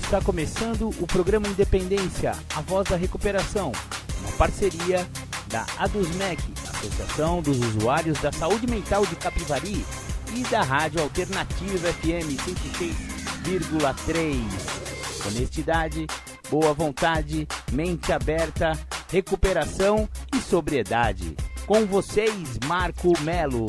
Está começando o programa Independência, a voz da recuperação, uma parceria da ADUSMEC, Associação dos Usuários da Saúde Mental de Capivari, e da Rádio Alternativa FM 106,3. Honestidade, boa vontade, mente aberta, recuperação e sobriedade. Com vocês, Marco Melo.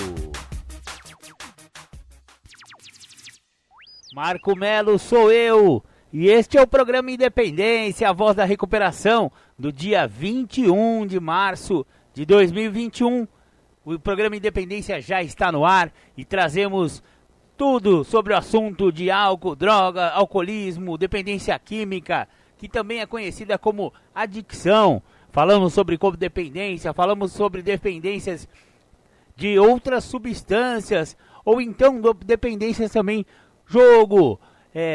Marco Melo sou eu, e este é o programa Independência, a voz da recuperação, do dia 21 de março de 2021. O programa Independência já está no ar e trazemos tudo sobre o assunto de álcool, droga, alcoolismo, dependência química, que também é conhecida como adicção. Falamos sobre codependência, falamos sobre dependências de outras substâncias, ou então dependências também, jogo,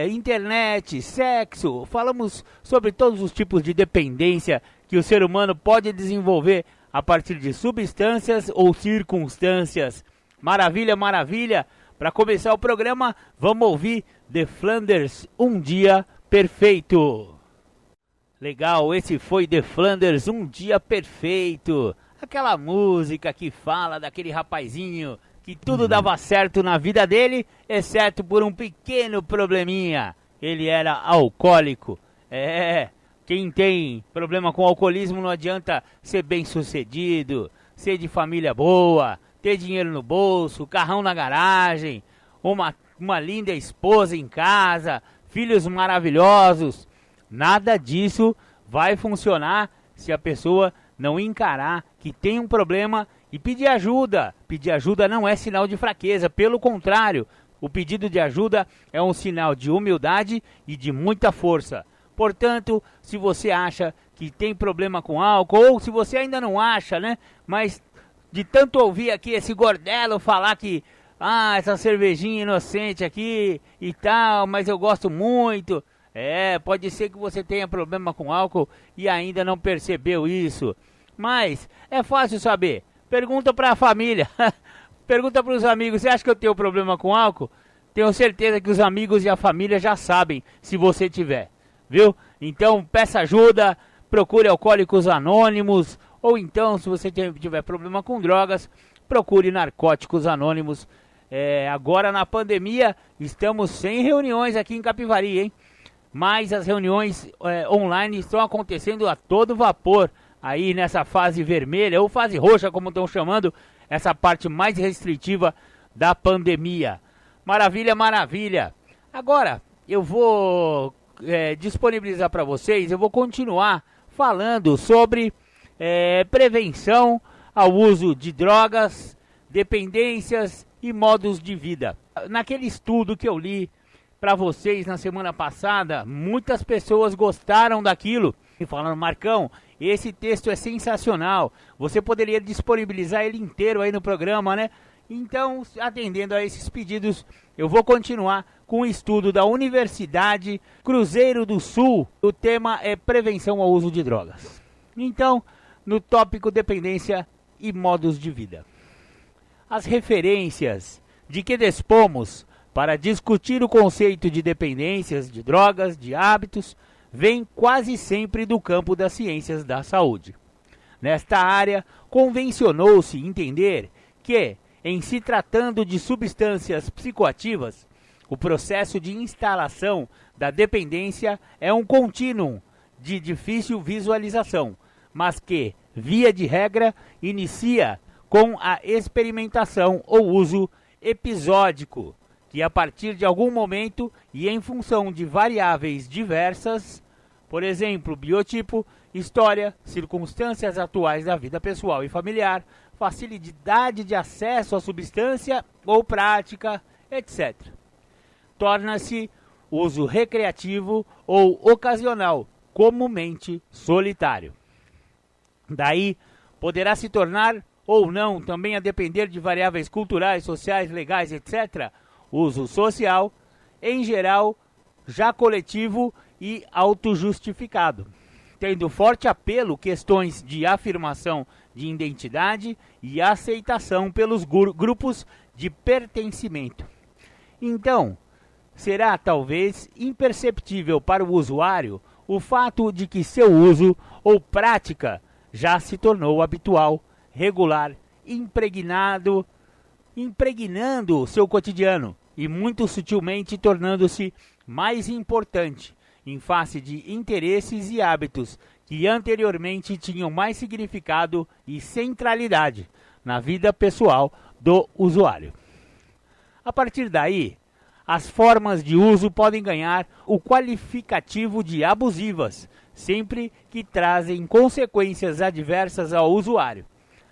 internet, sexo. Falamos sobre todos os tipos de dependência que o ser humano pode desenvolver a partir de substâncias ou circunstâncias. Maravilha, maravilha! Para começar o programa, vamos ouvir The Flanders, Um Dia Perfeito. Legal, esse foi The Flanders, Um Dia Perfeito. Aquela música que fala daquele rapazinho que tudo dava certo na vida dele, exceto por um pequeno probleminha. Ele era alcoólico. Quem tem problema com alcoolismo não adianta ser bem sucedido, ser de família boa, ter dinheiro no bolso, carrão na garagem, uma linda esposa em casa, filhos maravilhosos. Nada disso vai funcionar se a pessoa não encarar que tem um problema e pedir ajuda. Pedir ajuda não é sinal de fraqueza, pelo contrário, o pedido de ajuda é um sinal de humildade e de muita força. Portanto, se você acha que tem problema com álcool, ou se você ainda não acha, né? Mas de tanto ouvir aqui esse gordelo falar que, essa cervejinha inocente aqui e tal, mas eu gosto muito. Pode ser que você tenha problema com álcool e ainda não percebeu isso. Mas é fácil saber. Pergunta para a família, pergunta para os amigos, você acha que eu tenho problema com álcool? Tenho certeza que os amigos e a família já sabem se você tiver, viu? Então peça ajuda, procure Alcoólicos Anônimos, ou então se você tiver problema com drogas, procure Narcóticos Anônimos. Agora na pandemia estamos sem reuniões aqui em Capivari, hein? Mas as reuniões online estão acontecendo a todo vapor. Aí nessa fase vermelha, ou fase roxa, como estão chamando, essa parte mais restritiva da pandemia. Maravilha, maravilha. Agora, eu vou disponibilizar para vocês, eu vou continuar falando sobre prevenção ao uso de drogas, dependências e modos de vida. Naquele estudo que eu li para vocês na semana passada, muitas pessoas gostaram daquilo e falaram: Marcão, esse texto é sensacional, você poderia disponibilizar ele inteiro aí no programa, né? Então, atendendo a esses pedidos, eu vou continuar com o estudo da Universidade Cruzeiro do Sul. O tema é prevenção ao uso de drogas. Então, no tópico dependência e modos de vida. As referências de que dispomos para discutir o conceito de dependências, de drogas, de hábitos, vem quase sempre do campo das ciências da saúde. Nesta área, convencionou-se entender que, em se tratando de substâncias psicoativas, o processo de instalação da dependência é um contínuo de difícil visualização, mas que, via de regra, inicia com a experimentação ou uso episódico, que a partir de algum momento e em função de variáveis diversas, por exemplo, biotipo, história, circunstâncias atuais da vida pessoal e familiar, facilidade de acesso à substância ou prática, etc. Torna-se uso recreativo ou ocasional, comumente solitário. Daí, poderá se tornar ou não, também a depender de variáveis culturais, sociais, legais, etc., uso social, em geral, já coletivo e autojustificado, tendo forte apelo questões de afirmação de identidade e aceitação pelos grupos de pertencimento. Então, será talvez imperceptível para o usuário o fato de que seu uso ou prática já se tornou habitual, regular, impregnando seu cotidiano e muito sutilmente tornando-se mais importante em face de interesses e hábitos que anteriormente tinham mais significado e centralidade na vida pessoal do usuário. A partir daí, as formas de uso podem ganhar o qualificativo de abusivas, sempre que trazem consequências adversas ao usuário.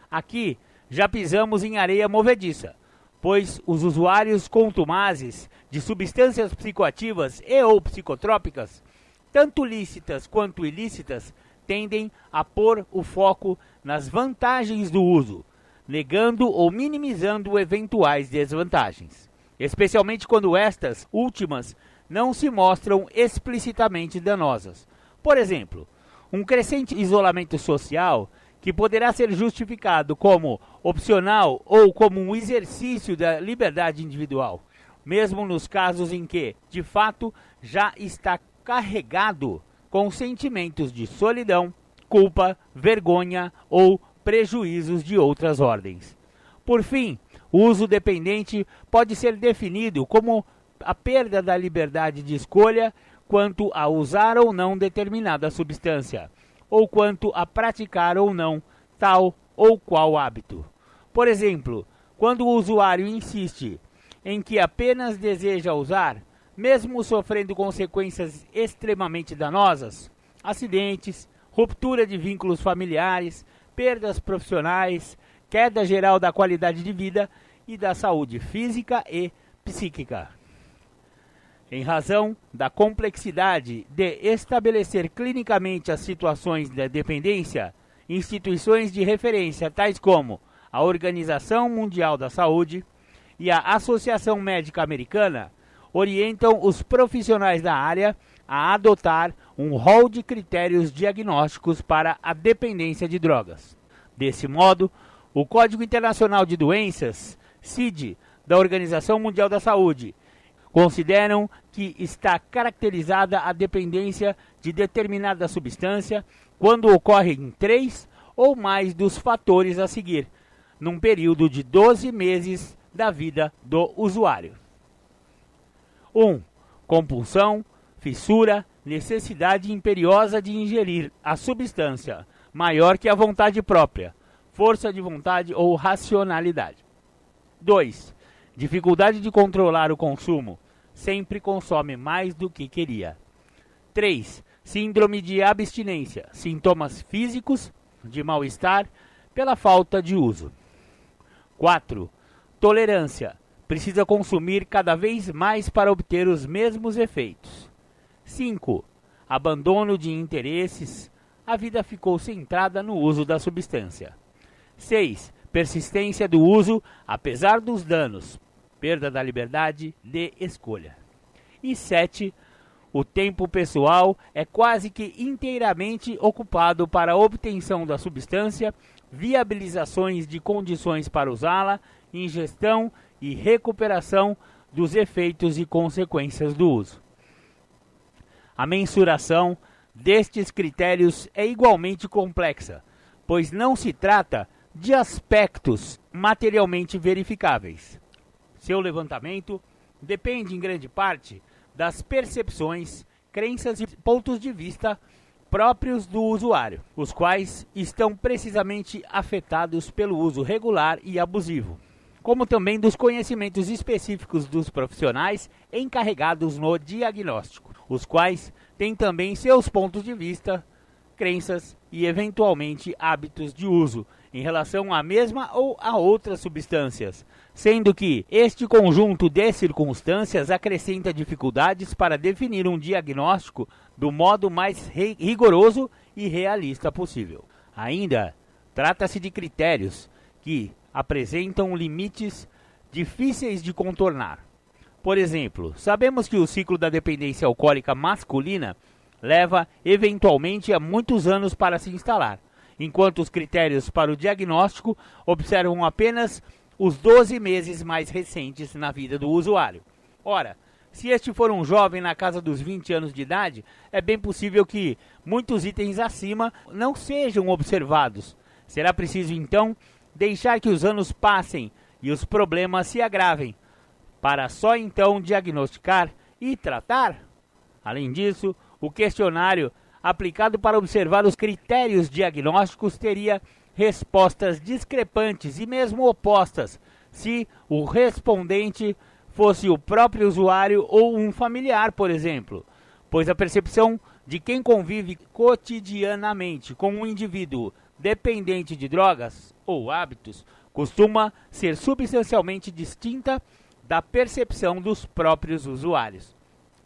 Aqui já pisamos em areia movediça, pois os usuários contumazes de substâncias psicoativas e ou psicotrópicas, tanto lícitas quanto ilícitas, tendem a pôr o foco nas vantagens do uso, negando ou minimizando eventuais desvantagens, especialmente quando estas últimas não se mostram explicitamente danosas. Por exemplo, um crescente isolamento social que poderá ser justificado como opcional ou como um exercício da liberdade individual, mesmo nos casos em que, de fato, já está carregado com sentimentos de solidão, culpa, vergonha ou prejuízos de outras ordens. Por fim, o uso dependente pode ser definido como a perda da liberdade de escolha quanto a usar ou não determinada substância, ou quanto a praticar ou não tal ou qual hábito. Por exemplo, quando o usuário insiste em que apenas deseja usar, mesmo sofrendo consequências extremamente danosas, acidentes, ruptura de vínculos familiares, perdas profissionais, queda geral da qualidade de vida e da saúde física e psíquica. Em razão da complexidade de estabelecer clinicamente as situações de dependência, instituições de referência tais como a Organização Mundial da Saúde e a Associação Médica Americana orientam os profissionais da área a adotar um rol de critérios diagnósticos para a dependência de drogas. Desse modo, o Código Internacional de Doenças, CID, da Organização Mundial da Saúde, consideram que está caracterizada a dependência de determinada substância quando ocorre em 3 ou mais dos fatores a seguir, num período de 12 meses da vida do usuário. 1. Compulsão, fissura, necessidade imperiosa de ingerir a substância, maior que a vontade própria, força de vontade ou racionalidade. 2. Dificuldade de controlar o consumo, sempre consome mais do que queria. 3. Síndrome de abstinência, sintomas físicos de mal-estar pela falta de uso. 4. Tolerância, precisa consumir cada vez mais para obter os mesmos efeitos. 5. Abandono de interesses, a vida ficou centrada no uso da substância. 6. Persistência do uso, apesar dos danos, perda da liberdade de escolha. E 7. O tempo pessoal é quase que inteiramente ocupado para a obtenção da substância, viabilizações de condições para usá-la, ingestão e recuperação dos efeitos e consequências do uso. A mensuração destes critérios é igualmente complexa, pois não se trata de aspectos materialmente verificáveis. Seu levantamento depende em grande parte das percepções, crenças e pontos de vista próprios do usuário, os quais estão precisamente afetados pelo uso regular e abusivo, como também dos conhecimentos específicos dos profissionais encarregados no diagnóstico, os quais têm também seus pontos de vista, crenças e eventualmente hábitos de uso em relação à mesma ou a outras substâncias, sendo que este conjunto de circunstâncias acrescenta dificuldades para definir um diagnóstico do modo mais rigoroso e realista possível. Ainda, trata-se de critérios que apresentam limites difíceis de contornar. Por exemplo, sabemos que o ciclo da dependência alcoólica masculina leva eventualmente a muitos anos para se instalar, enquanto os critérios para o diagnóstico observam apenas os 12 meses mais recentes na vida do usuário. Ora, Se este for um jovem na casa dos 20 anos de idade, é bem possível que muitos itens acima não sejam observados. Será preciso, então, deixar que os anos passem e os problemas se agravem, para só então diagnosticar e tratar. Além disso, o questionário aplicado para observar os critérios diagnósticos teria respostas discrepantes e mesmo opostas, se o respondente fosse o próprio usuário ou um familiar, por exemplo, pois a percepção de quem convive cotidianamente com um indivíduo dependente de drogas ou hábitos costuma ser substancialmente distinta da percepção dos próprios usuários.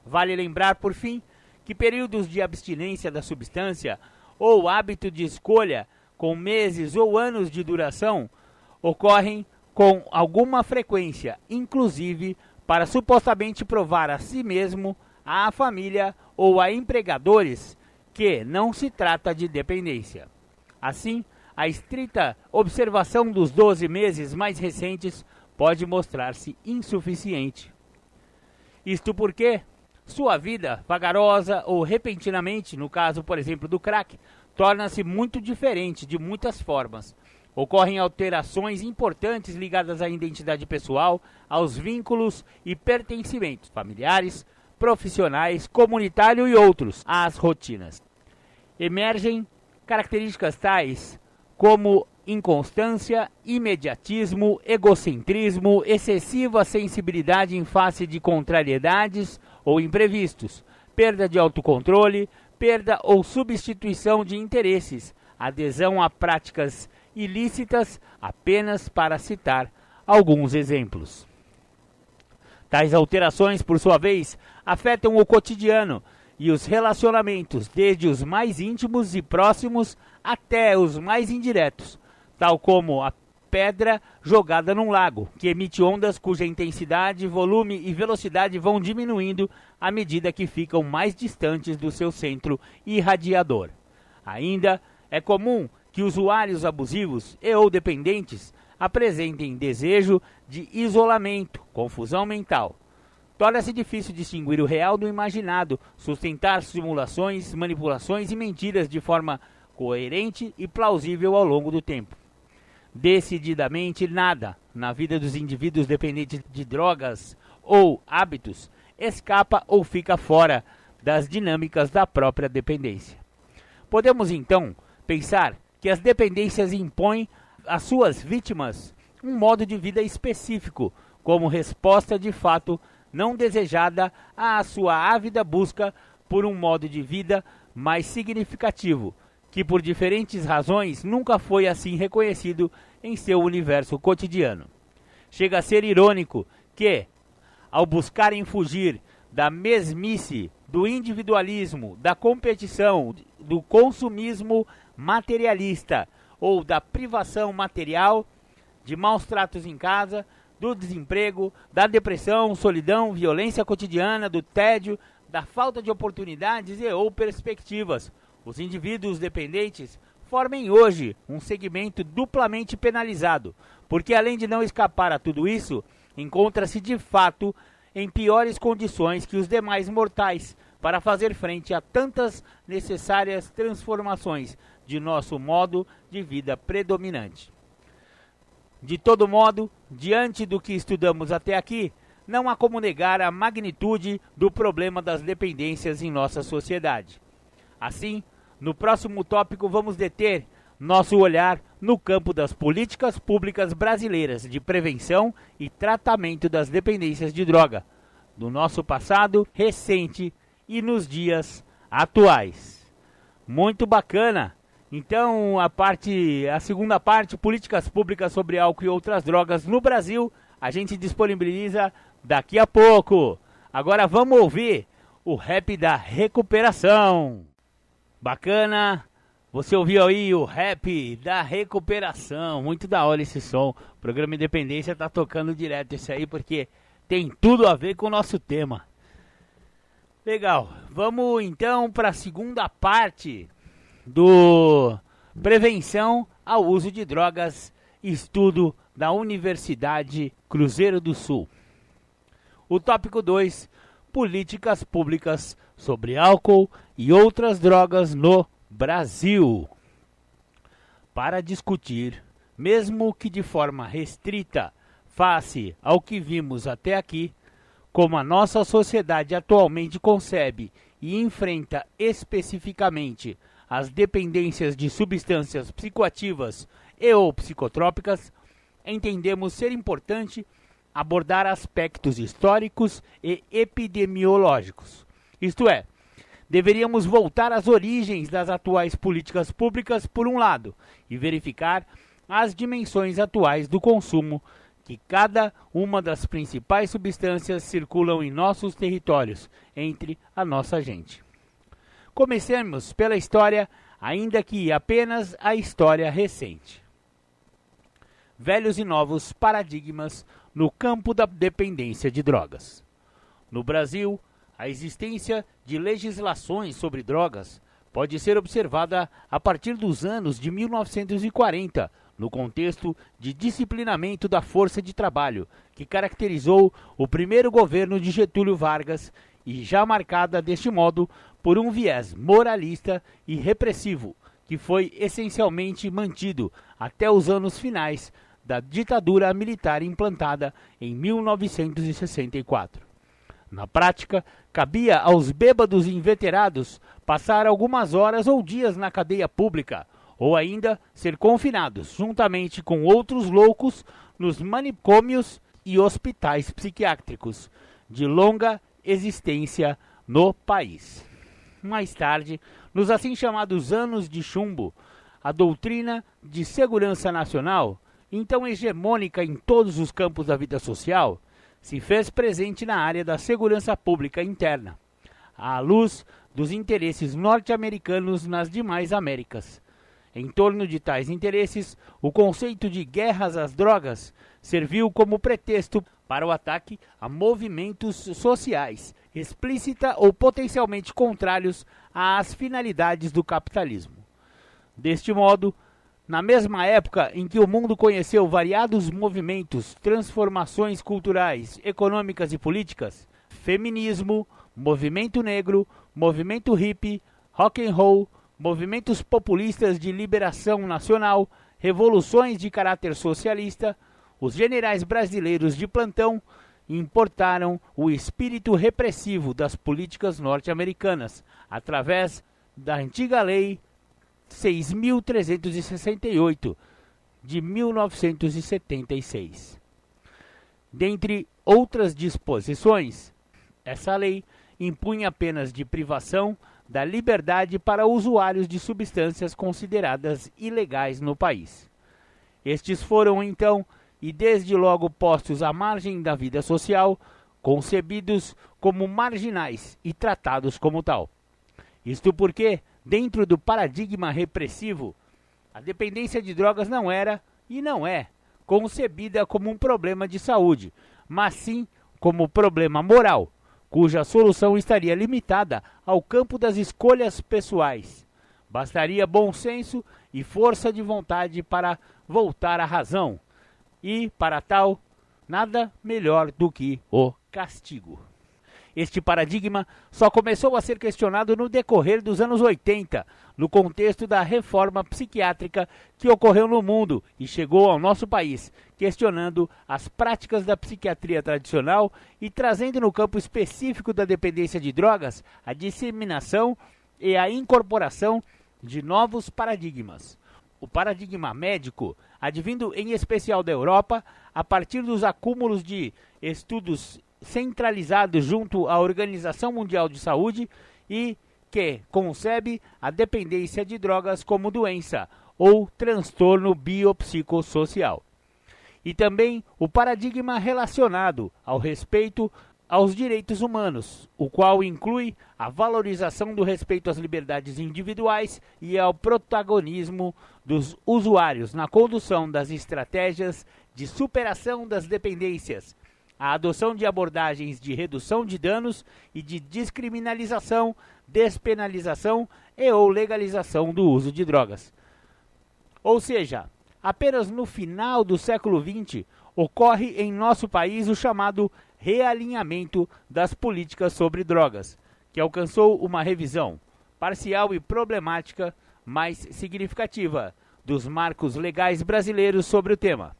Vale lembrar, por fim, que períodos de abstinência da substância ou hábito de escolha com meses ou anos de duração ocorrem com alguma frequência, inclusive para supostamente provar a si mesmo, à família ou a empregadores que não se trata de dependência. Assim, a estrita observação dos 12 meses mais recentes pode mostrar-se insuficiente. Isto porque sua vida, vagarosa ou repentinamente, no caso, por exemplo, do crack, torna-se muito diferente de muitas formas. Ocorrem alterações importantes ligadas à identidade pessoal, aos vínculos e pertencimentos familiares, profissionais, comunitário e outros, às rotinas. Emergem características tais como inconstância, imediatismo, egocentrismo, excessiva sensibilidade em face de contrariedades ou imprevistos, perda de autocontrole, perda ou substituição de interesses, adesão a práticas ilícitas, apenas para citar alguns exemplos. Tais alterações, por sua vez, afetam o cotidiano e os relacionamentos, desde os mais íntimos e próximos até os mais indiretos, tal como a pedra jogada num lago, que emite ondas cuja intensidade, volume e velocidade vão diminuindo à medida que ficam mais distantes do seu centro irradiador. Ainda é comum que usuários abusivos e ou dependentes apresentem desejo de isolamento, confusão mental. Torna-se difícil distinguir o real do imaginado, sustentar simulações, manipulações e mentiras de forma coerente e plausível ao longo do tempo. Decididamente nada na vida dos indivíduos dependentes de drogas ou hábitos escapa ou fica fora das dinâmicas da própria dependência. Podemos então pensar que as dependências impõem às suas vítimas um modo de vida específico, como resposta de fato não desejada à sua ávida busca por um modo de vida mais significativo, que por diferentes razões nunca foi assim reconhecido em seu universo cotidiano. Chega a ser irônico que, ao buscarem fugir da mesmice, do individualismo, da competição, do consumismo materialista ou da privação material, de maus tratos em casa, do desemprego, da depressão, solidão, violência cotidiana, do tédio, da falta de oportunidades e ou perspectivas, os indivíduos dependentes formem hoje um segmento duplamente penalizado, porque além de não escapar a tudo isso, encontra-se de fato em piores condições que os demais mortais para fazer frente a tantas necessárias transformações de nosso modo de vida predominante. De todo modo, diante do que estudamos até aqui, não há como negar a magnitude do problema das dependências em nossa sociedade. Assim, no próximo tópico vamos deter nosso olhar no campo das políticas públicas brasileiras de prevenção e tratamento das dependências de droga, do nosso passado recente e nos dias atuais. Muito bacana! Então, a segunda parte, políticas públicas sobre álcool e outras drogas no Brasil, a gente disponibiliza daqui a pouco. Agora vamos ouvir o rap da recuperação. Bacana, você ouviu aí o rap da recuperação, muito da hora esse som. O programa Independência tá tocando direto isso aí porque tem tudo a ver com o nosso tema. Legal, vamos então para a segunda parte do Prevenção ao Uso de Drogas, estudo da Universidade Cruzeiro do Sul. O tópico 2, políticas públicas sobre álcool e outras drogas no Brasil. Para discutir, mesmo que de forma restrita, face ao que vimos até aqui, como a nossa sociedade atualmente concebe e enfrenta especificamente as dependências de substâncias psicoativas e ou psicotrópicas, entendemos ser importante abordar aspectos históricos e epidemiológicos. Isto é, deveríamos voltar às origens das atuais políticas públicas por um lado e verificar as dimensões atuais do consumo que cada uma das principais substâncias circulam em nossos territórios, entre a nossa gente. Comecemos pela história, ainda que apenas a história recente. Velhos e novos paradigmas no campo da dependência de drogas. No Brasil, a existência de legislações sobre drogas pode ser observada a partir dos anos de 1940, no contexto de disciplinamento da força de trabalho, que caracterizou o primeiro governo de Getúlio Vargas e já marcada deste modo por um viés moralista e repressivo, que foi essencialmente mantido até os anos finais da ditadura militar implantada em 1964. Na prática, cabia aos bêbados inveterados passar algumas horas ou dias na cadeia pública, ou ainda ser confinados, juntamente com outros loucos, nos manicômios e hospitais psiquiátricos de longa existência no país. Mais tarde, nos assim chamados anos de chumbo, a doutrina de segurança nacional, então hegemônica em todos os campos da vida social, se fez presente na área da segurança pública interna, à luz dos interesses norte-americanos nas demais Américas. Em torno de tais interesses, o conceito de guerras às drogas serviu como pretexto para o ataque a movimentos sociais, explícita ou potencialmente contrários às finalidades do capitalismo. Deste modo, na mesma época em que o mundo conheceu variados movimentos, transformações culturais, econômicas e políticas, feminismo, movimento negro, movimento hippie, rock and roll, movimentos populistas de liberação nacional, revoluções de caráter socialista, os generais brasileiros de plantão importaram o espírito repressivo das políticas norte-americanas, através da antiga Lei 6.368, de 1976. Dentre outras disposições, essa lei impunha penas de privação da liberdade para usuários de substâncias consideradas ilegais no país. Estes foram, então, e desde logo postos à margem da vida social, concebidos como marginais e tratados como tal. Isto porque, dentro do paradigma repressivo, a dependência de drogas não era, e não é, concebida como um problema de saúde, mas sim como problema moral, cuja solução estaria limitada ao campo das escolhas pessoais. Bastaria bom senso e força de vontade para voltar à razão, e, para tal, nada melhor do que o castigo. Este paradigma só começou a ser questionado no decorrer dos anos 80, no contexto da reforma psiquiátrica que ocorreu no mundo e chegou ao nosso país, questionando as práticas da psiquiatria tradicional e trazendo no campo específico da dependência de drogas a disseminação e a incorporação de novos paradigmas. O paradigma médico, advindo em especial da Europa, a partir dos acúmulos de estudos centralizados junto à Organização Mundial de Saúde e que concebe a dependência de drogas como doença ou transtorno biopsicossocial. E também o paradigma relacionado ao respeito aos direitos humanos, o qual inclui a valorização do respeito às liberdades individuais e ao protagonismo dos usuários na condução das estratégias de superação das dependências, a adoção de abordagens de redução de danos e de descriminalização, despenalização e ou legalização do uso de drogas. Ou seja, apenas no final do século XX ocorre em nosso país o chamado realinhamento das políticas sobre drogas, que alcançou uma revisão parcial e problemática mais significativa dos marcos legais brasileiros sobre o tema.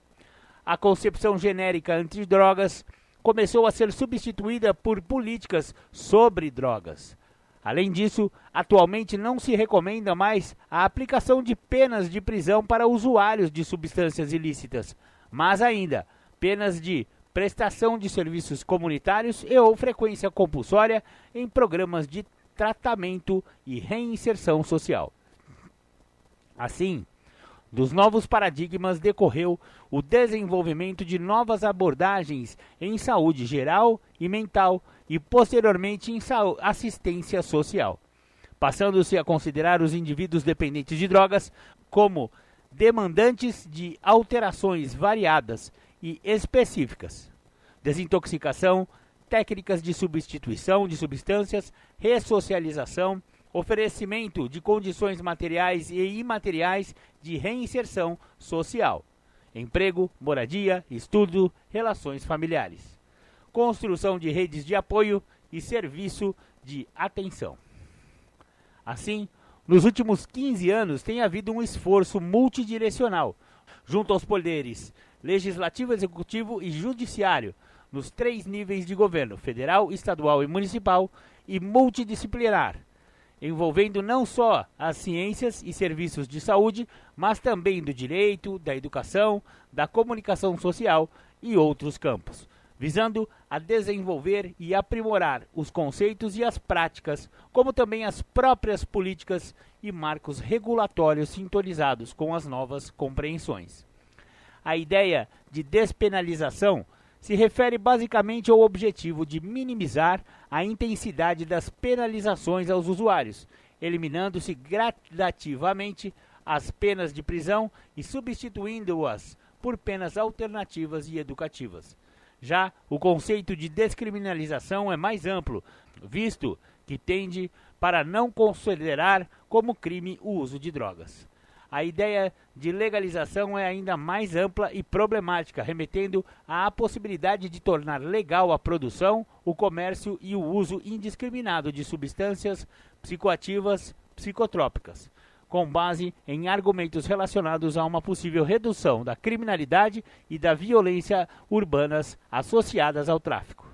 A concepção genérica antidrogas começou a ser substituída por políticas sobre drogas. Além disso, atualmente não se recomenda mais a aplicação de penas de prisão para usuários de substâncias ilícitas, mas ainda penas de prestação de serviços comunitários e ou frequência compulsória em programas de tratamento e reinserção social. Assim, dos novos paradigmas decorreu o desenvolvimento de novas abordagens em saúde geral e mental e, posteriormente, em assistência social, passando-se a considerar os indivíduos dependentes de drogas como demandantes de alterações variadas e específicas, desintoxicação, técnicas de substituição de substâncias, ressocialização, oferecimento de condições materiais e imateriais de reinserção social, emprego, moradia, estudo, relações familiares, construção de redes de apoio e serviço de atenção. Assim, nos últimos 15 anos tem havido um esforço multidirecional, junto aos poderes legislativo, executivo e judiciário, nos 3 níveis de governo, federal, estadual e municipal, e multidisciplinar, envolvendo não só as ciências e serviços de saúde, mas também do direito, da educação, da comunicação social e outros campos, visando a desenvolver e aprimorar os conceitos e as práticas, como também as próprias políticas e marcos regulatórios sintonizados com as novas compreensões. A ideia de despenalização se refere basicamente ao objetivo de minimizar a intensidade das penalizações aos usuários, eliminando-se gradativamente as penas de prisão e substituindo-as por penas alternativas e educativas. Já o conceito de descriminalização é mais amplo, visto que tende para não considerar como crime o uso de drogas. A ideia de legalização é ainda mais ampla e problemática, remetendo à possibilidade de tornar legal a produção, o comércio e o uso indiscriminado de substâncias psicoativas, psicotrópicas, com base em argumentos relacionados a uma possível redução da criminalidade e da violência urbanas associadas ao tráfico.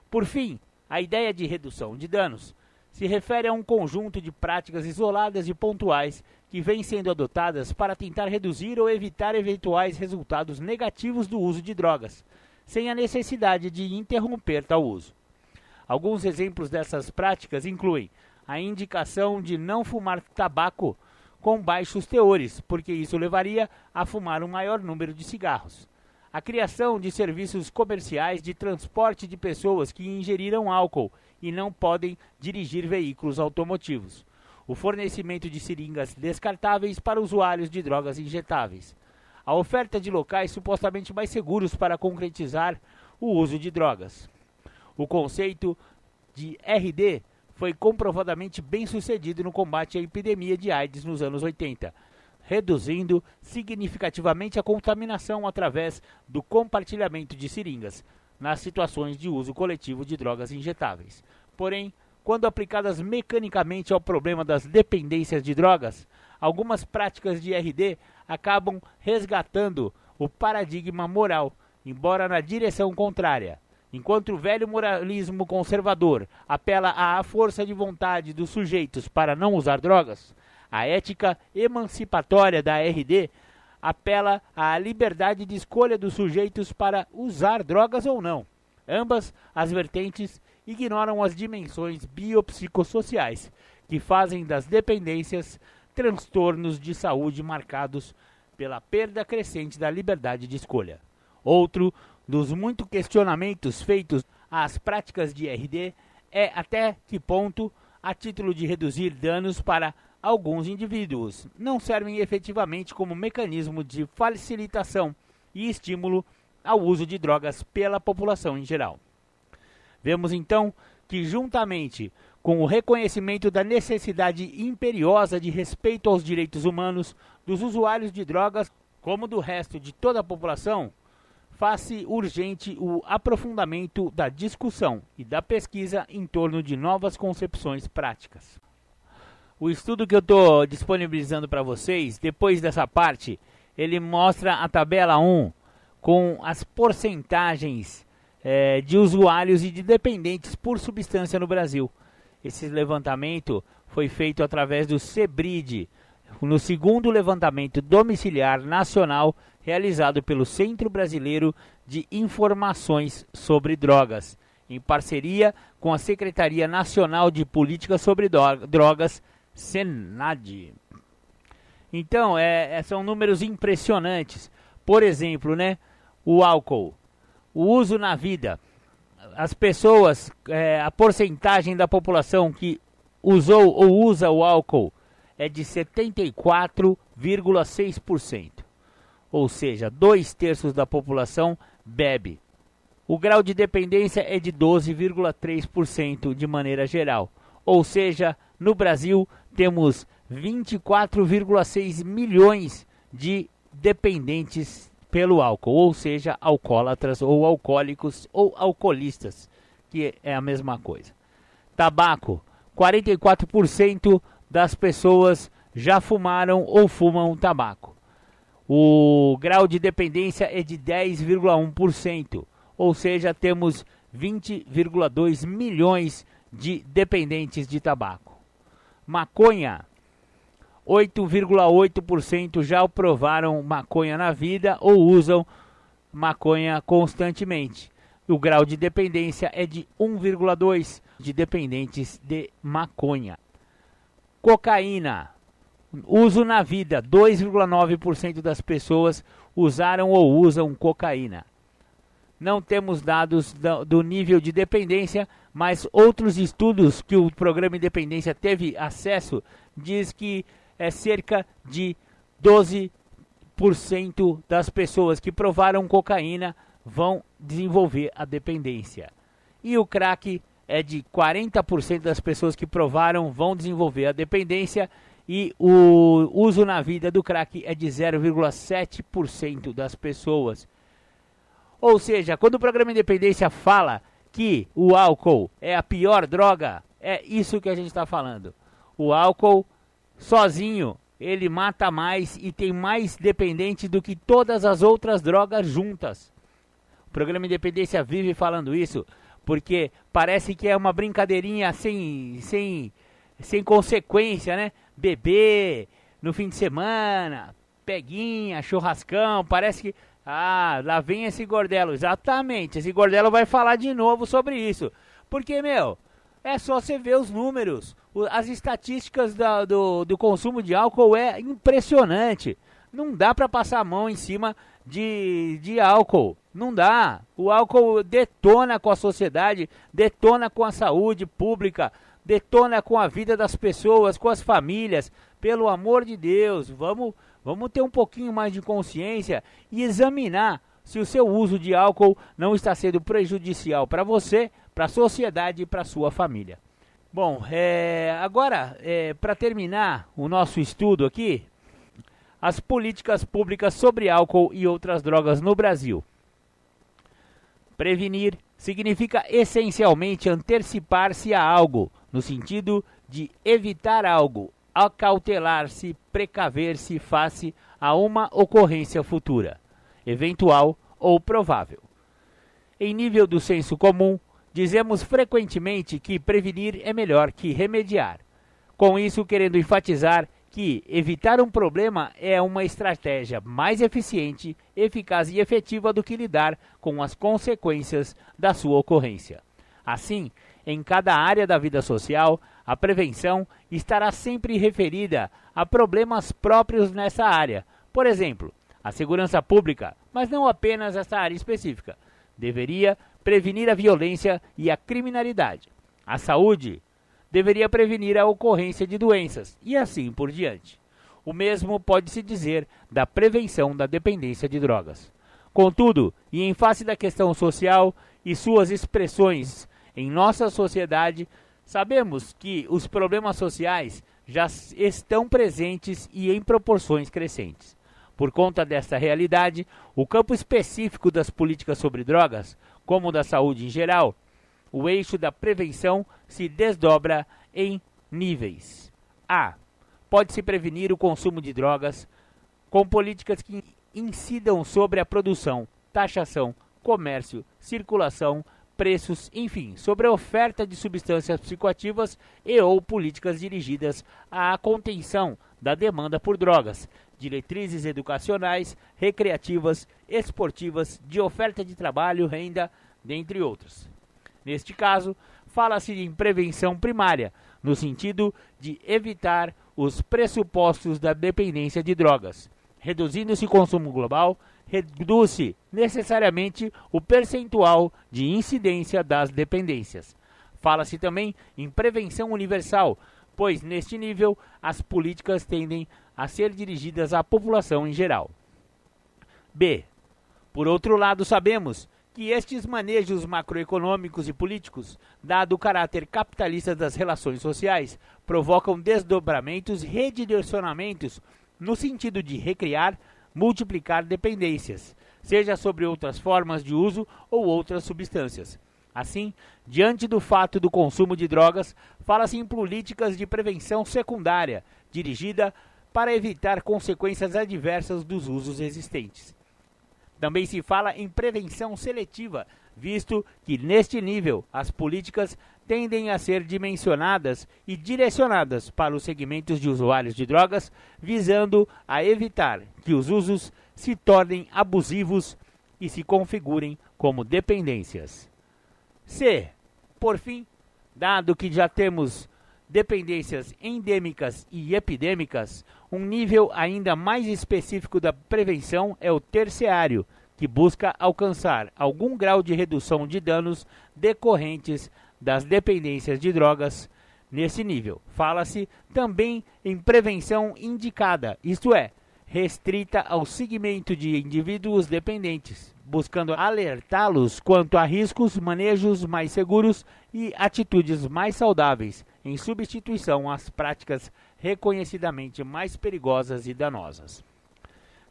Por fim, a ideia de redução de danos se refere a um conjunto de práticas isoladas e pontuais que vêm sendo adotadas para tentar reduzir ou evitar eventuais resultados negativos do uso de drogas, sem a necessidade de interromper tal uso. Alguns exemplos dessas práticas incluem a indicação de não fumar tabaco com baixos teores, porque isso levaria a fumar um maior número de cigarros. A criação de serviços comerciais de transporte de pessoas que ingeriram álcool e não podem dirigir veículos automotivos. O fornecimento de seringas descartáveis para usuários de drogas injetáveis. A oferta de locais supostamente mais seguros para concretizar o uso de drogas. O conceito de RD foi comprovadamente bem sucedido no combate à epidemia de AIDS nos anos 80, reduzindo significativamente a contaminação através do compartilhamento de seringas nas situações de uso coletivo de drogas injetáveis. Porém, quando aplicadas mecanicamente ao problema das dependências de drogas, algumas práticas de RD acabam resgatando o paradigma moral, embora na direção contrária. Enquanto o velho moralismo conservador apela à força de vontade dos sujeitos para não usar drogas, a ética emancipatória da RD apela à liberdade de escolha dos sujeitos para usar drogas ou não. Ambas as vertentes ignoram as dimensões biopsicossociais que fazem das dependências transtornos de saúde marcados pela perda crescente da liberdade de escolha. Outro dos muitos questionamentos feitos às práticas de RD é até que ponto, a título de reduzir danos para alguns indivíduos, não servem efetivamente como mecanismo de facilitação e estímulo ao uso de drogas pela população em geral. Vemos então que, juntamente com o reconhecimento da necessidade imperiosa de respeito aos direitos humanos dos usuários de drogas, como do resto de toda a população, faz-se urgente o aprofundamento da discussão e da pesquisa em torno de novas concepções práticas. O estudo que eu estou disponibilizando para vocês, depois dessa parte, ele mostra a tabela 1 com as porcentagens de usuários e de dependentes por substância no Brasil. Esse levantamento foi feito através do CEBRID, no segundo levantamento domiciliar nacional realizado pelo Centro Brasileiro de Informações sobre Drogas, em parceria com a Secretaria Nacional de Política sobre Drogas, SENAD. Então, são números impressionantes. Por exemplo, né, o álcool, o uso na vida. As pessoas, a porcentagem da população que usou ou usa o álcool é de 74,6%. Ou seja, 2/3 da população bebe. O grau de dependência é de 12,3% de maneira geral. Ou seja, no Brasil temos 24,6 milhões de dependentes pelo álcool, ou seja, alcoólatras ou alcoólicos ou alcoolistas, que é a mesma coisa. Tabaco, 44% das pessoas já fumaram ou fumam tabaco. O grau de dependência é de 10,1%, ou seja, temos 20,2 milhões de dependentes de tabaco. Maconha, 8,8% já provaram maconha na vida ou usam maconha constantemente. O grau de dependência é de 1,2% de dependentes de maconha. Cocaína, uso na vida, 2,9% das pessoas usaram ou usam cocaína. Não temos dados do nível de dependência, mas outros estudos que o programa Independência teve acesso diz que é cerca de 12% das pessoas que provaram cocaína vão desenvolver a dependência. E o crack é de 40% das pessoas que provaram vão desenvolver a dependência e o uso na vida do crack é de 0,7% das pessoas. Ou seja, quando o programa Independência fala que o álcool é a pior droga, é isso que a gente está falando. O álcool sozinho, ele mata mais e tem mais dependente do que todas as outras drogas juntas. O programa Independência vive falando isso, porque parece que é uma brincadeirinha sem consequência, né? Beber no fim de semana, peguinha, churrascão, parece que... Ah, lá vem esse Gordelo. Exatamente, esse Gordelo vai falar de novo sobre isso. Porque, meu, é só você ver os números. As estatísticas do consumo de álcool é impressionante. Não dá para passar a mão em cima de álcool. Não dá. O álcool detona com a sociedade, detona com a saúde pública, detona com a vida das pessoas, com as famílias. Pelo amor de Deus, vamos ter um pouquinho mais de consciência e examinar se o seu uso de álcool não está sendo prejudicial para você, para a sociedade e para a sua família. Bom, agora, para terminar o nosso estudo aqui, as políticas públicas sobre álcool e outras drogas no Brasil. Prevenir significa essencialmente antecipar-se a algo, no sentido de evitar algo, acautelar-se, precaver-se face a uma ocorrência futura, eventual ou provável. Em nível do senso comum, dizemos frequentemente que prevenir é melhor que remediar. Com isso, querendo enfatizar que evitar um problema é uma estratégia mais eficiente, eficaz e efetiva do que lidar com as consequências da sua ocorrência. Assim, em cada área da vida social, a prevenção estará sempre referida a problemas próprios nessa área. Por exemplo, a segurança pública, mas não apenas essa área específica, deveria prevenir a violência e a criminalidade. A saúde deveria prevenir a ocorrência de doenças e assim por diante. O mesmo pode-se dizer da prevenção da dependência de drogas. Contudo, e em face da questão social e suas expressões em nossa sociedade, sabemos que os problemas sociais já estão presentes e em proporções crescentes. Por conta dessa realidade, o campo específico das políticas sobre drogas, como da saúde em geral, o eixo da prevenção se desdobra em níveis. A. Pode-se prevenir o consumo de drogas com políticas que incidam sobre a produção, taxação, comércio, circulação, preços, enfim, sobre a oferta de substâncias psicoativas e ou políticas dirigidas à contenção da demanda por drogas, diretrizes educacionais, recreativas, esportivas, de oferta de trabalho, renda, dentre outros. Neste caso, fala-se em prevenção primária, no sentido de evitar os pressupostos da dependência de drogas. Reduzindo-se o consumo global, reduz-se necessariamente o percentual de incidência das dependências. Fala-se também em prevenção universal, pois neste nível as políticas tendem a ser dirigidas à população em geral. B. Por outro lado, sabemos que estes manejos macroeconômicos e políticos, dado o caráter capitalista das relações sociais, provocam desdobramentos e redirecionamentos no sentido de recriar, multiplicar dependências, seja sobre outras formas de uso ou outras substâncias. Assim, diante do fato do consumo de drogas, fala-se em políticas de prevenção secundária, dirigida para evitar consequências adversas dos usos existentes. Também se fala em prevenção seletiva, visto que neste nível as políticas tendem a ser dimensionadas e direcionadas para os segmentos de usuários de drogas, visando a evitar que os usos se tornem abusivos e se configurem como dependências. C. Por fim, dado que já temos dependências endêmicas e epidêmicas, um nível ainda mais específico da prevenção é o terciário, que busca alcançar algum grau de redução de danos decorrentes das dependências de drogas. Nesse nível, fala-se também em prevenção indicada, isto é, restrita ao segmento de indivíduos dependentes, buscando alertá-los quanto a riscos, manejos mais seguros e atitudes mais saudáveis, em substituição às práticas reconhecidamente mais perigosas e danosas.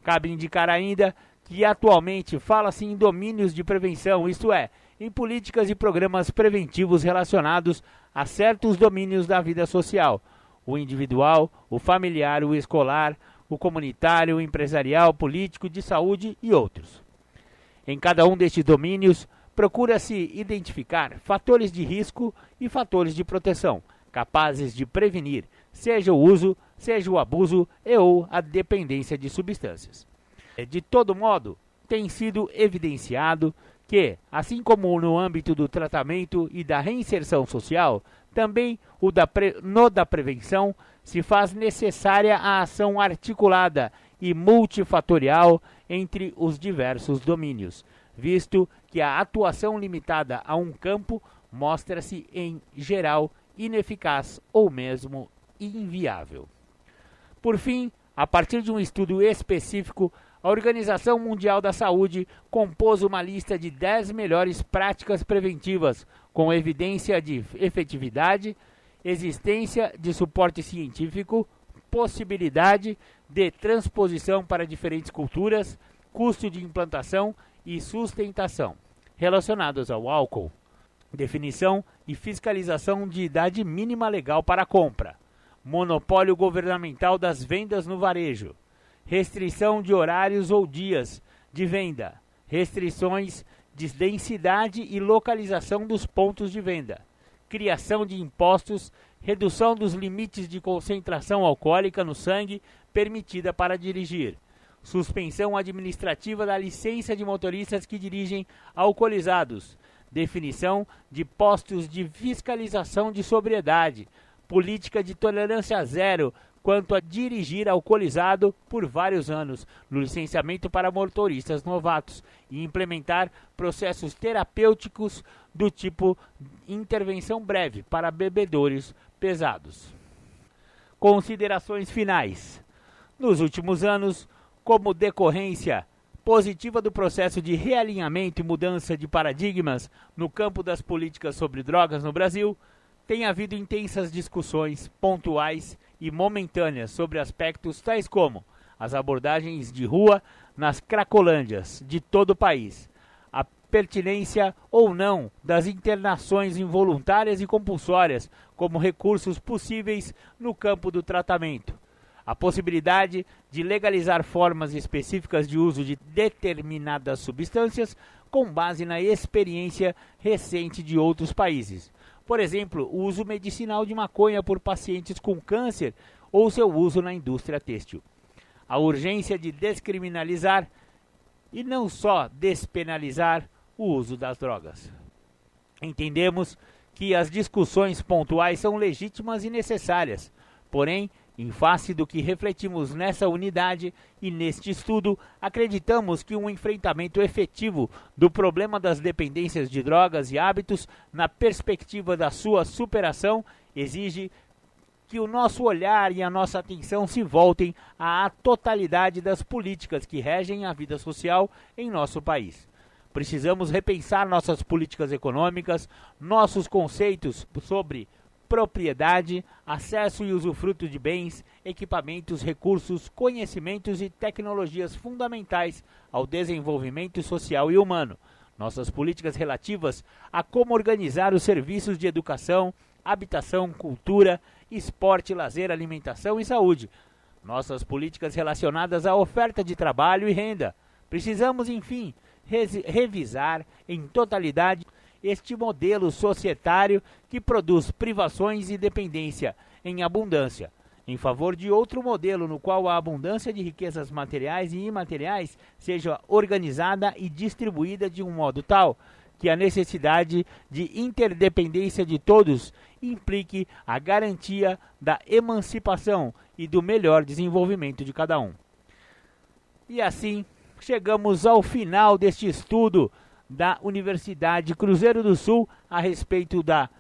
Cabe indicar ainda que atualmente fala-se em domínios de prevenção, isto é, em políticas e programas preventivos relacionados a certos domínios da vida social, o individual, o familiar, o escolar, o comunitário, o empresarial, político, de saúde e outros. Em cada um destes domínios, procura-se identificar fatores de risco e fatores de proteção, capazes de prevenir, seja o uso, seja o abuso e ou a dependência de substâncias. De todo modo, tem sido evidenciado que, assim como no âmbito do tratamento e da reinserção social, também no da prevenção se faz necessária a ação articulada e multifatorial entre os diversos domínios, visto que a atuação limitada a um campo mostra-se, em geral, ineficaz ou mesmo inviável. Por fim, a partir de um estudo específico, a Organização Mundial da Saúde compôs uma lista de 10 melhores práticas preventivas, com evidência de efetividade, existência de suporte científico, possibilidade de transposição para diferentes culturas, custo de implantação e sustentação, relacionados ao álcool, definição e fiscalização de idade mínima legal para a compra, monopólio governamental das vendas no varejo, restrição de horários ou dias de venda, restrições de densidade e localização dos pontos de venda, criação de impostos, redução dos limites de concentração alcoólica no sangue permitida para dirigir, suspensão administrativa da licença de motoristas que dirigem alcoolizados, definição de postos de fiscalização de sobriedade, política de tolerância zero quanto a dirigir alcoolizado por vários anos no licenciamento para motoristas novatos e implementar processos terapêuticos do tipo intervenção breve para bebedores pesados. Considerações finais. Nos últimos anos, como decorrência positiva do processo de realinhamento e mudança de paradigmas no campo das políticas sobre drogas no Brasil, tem havido intensas discussões pontuais e momentâneas sobre aspectos tais como as abordagens de rua nas cracolândias de todo o país, a pertinência ou não das internações involuntárias e compulsórias como recursos possíveis no campo do tratamento, a possibilidade de legalizar formas específicas de uso de determinadas substâncias com base na experiência recente de outros países. Por exemplo, o uso medicinal de maconha por pacientes com câncer ou seu uso na indústria têxtil. A urgência de descriminalizar e não só despenalizar o uso das drogas. Entendemos que as discussões pontuais são legítimas e necessárias, porém, em face do que refletimos nessa unidade e neste estudo, acreditamos que um enfrentamento efetivo do problema das dependências de drogas e hábitos, na perspectiva da sua superação, exige que o nosso olhar e a nossa atenção se voltem à totalidade das políticas que regem a vida social em nosso país. Precisamos repensar nossas políticas econômicas, nossos conceitos sobre propriedade, acesso e usufruto de bens, equipamentos, recursos, conhecimentos e tecnologias fundamentais ao desenvolvimento social e humano. Nossas políticas relativas a como organizar os serviços de educação, habitação, cultura, esporte, lazer, alimentação e saúde. Nossas políticas relacionadas à oferta de trabalho e renda. Precisamos, enfim, revisar em totalidade este modelo societário que produz privações e dependência em abundância, em favor de outro modelo no qual a abundância de riquezas materiais e imateriais seja organizada e distribuída de um modo tal que a necessidade de interdependência de todos implique a garantia da emancipação e do melhor desenvolvimento de cada um. E assim, chegamos ao final deste estudo da Universidade Cruzeiro do Sul a respeito da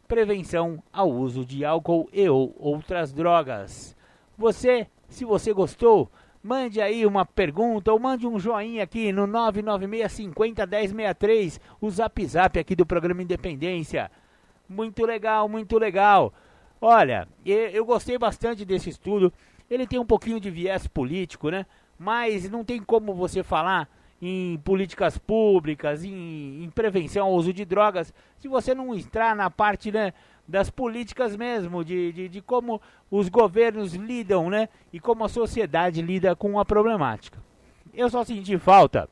prevenção ao uso de álcool e ou outras drogas. Você, se você gostou, mande aí uma pergunta ou mande um joinha aqui no 996501063, o zap aqui do programa Independência. Muito legal, muito legal. Olha, eu gostei bastante desse estudo. Ele tem um pouquinho de viés político, né? Mas não tem como você falar em políticas públicas, em prevenção ao uso de drogas, se você não entrar na parte, né, das políticas mesmo, de como os governos lidam, né, e como a sociedade lida com a problemática. Eu só senti falta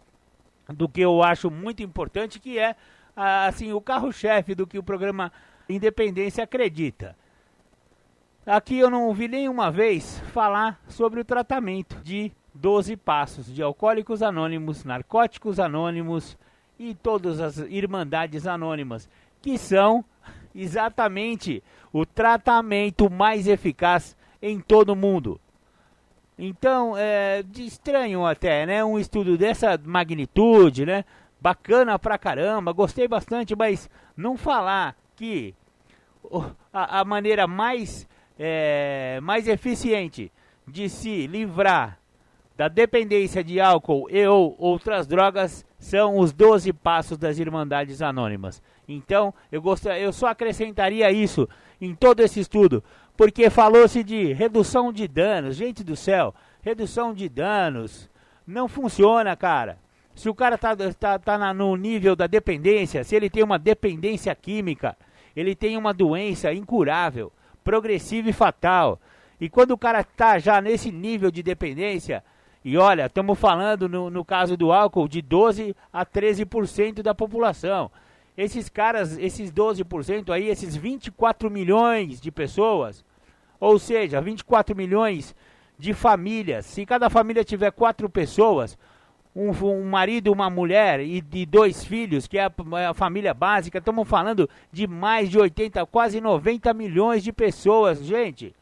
do que eu acho muito importante, que é assim, o carro-chefe do que o programa Independência acredita. Aqui eu não ouvi nenhuma vez falar sobre o tratamento de 12 passos de Alcoólicos Anônimos, Narcóticos Anônimos e todas as Irmandades Anônimas, que são exatamente o tratamento mais eficaz em todo o mundo. Então, de estranho até, né? Um estudo dessa magnitude, né? Bacana pra caramba, gostei bastante, mas não falar que a maneira mais eficiente de se livrar da dependência de álcool e ou outras drogas são os 12 passos das Irmandades Anônimas. Então, eu só acrescentaria isso em todo esse estudo, porque falou-se de redução de danos. Gente do céu, redução de danos não funciona, cara. Se o cara tá no nível da dependência, se ele tem uma dependência química, ele tem uma doença incurável, progressiva e fatal. E quando o cara tá já nesse nível de dependência, e olha, estamos falando no caso do álcool de 12 a 13% da população. Esses caras, esses 12% aí, esses 24 milhões de pessoas, ou seja, 24 milhões de famílias. Se cada família tiver 4 pessoas, um marido, uma mulher e de 2 filhos, que é a família básica, estamos falando de mais de 80, quase 90 milhões de pessoas, gente.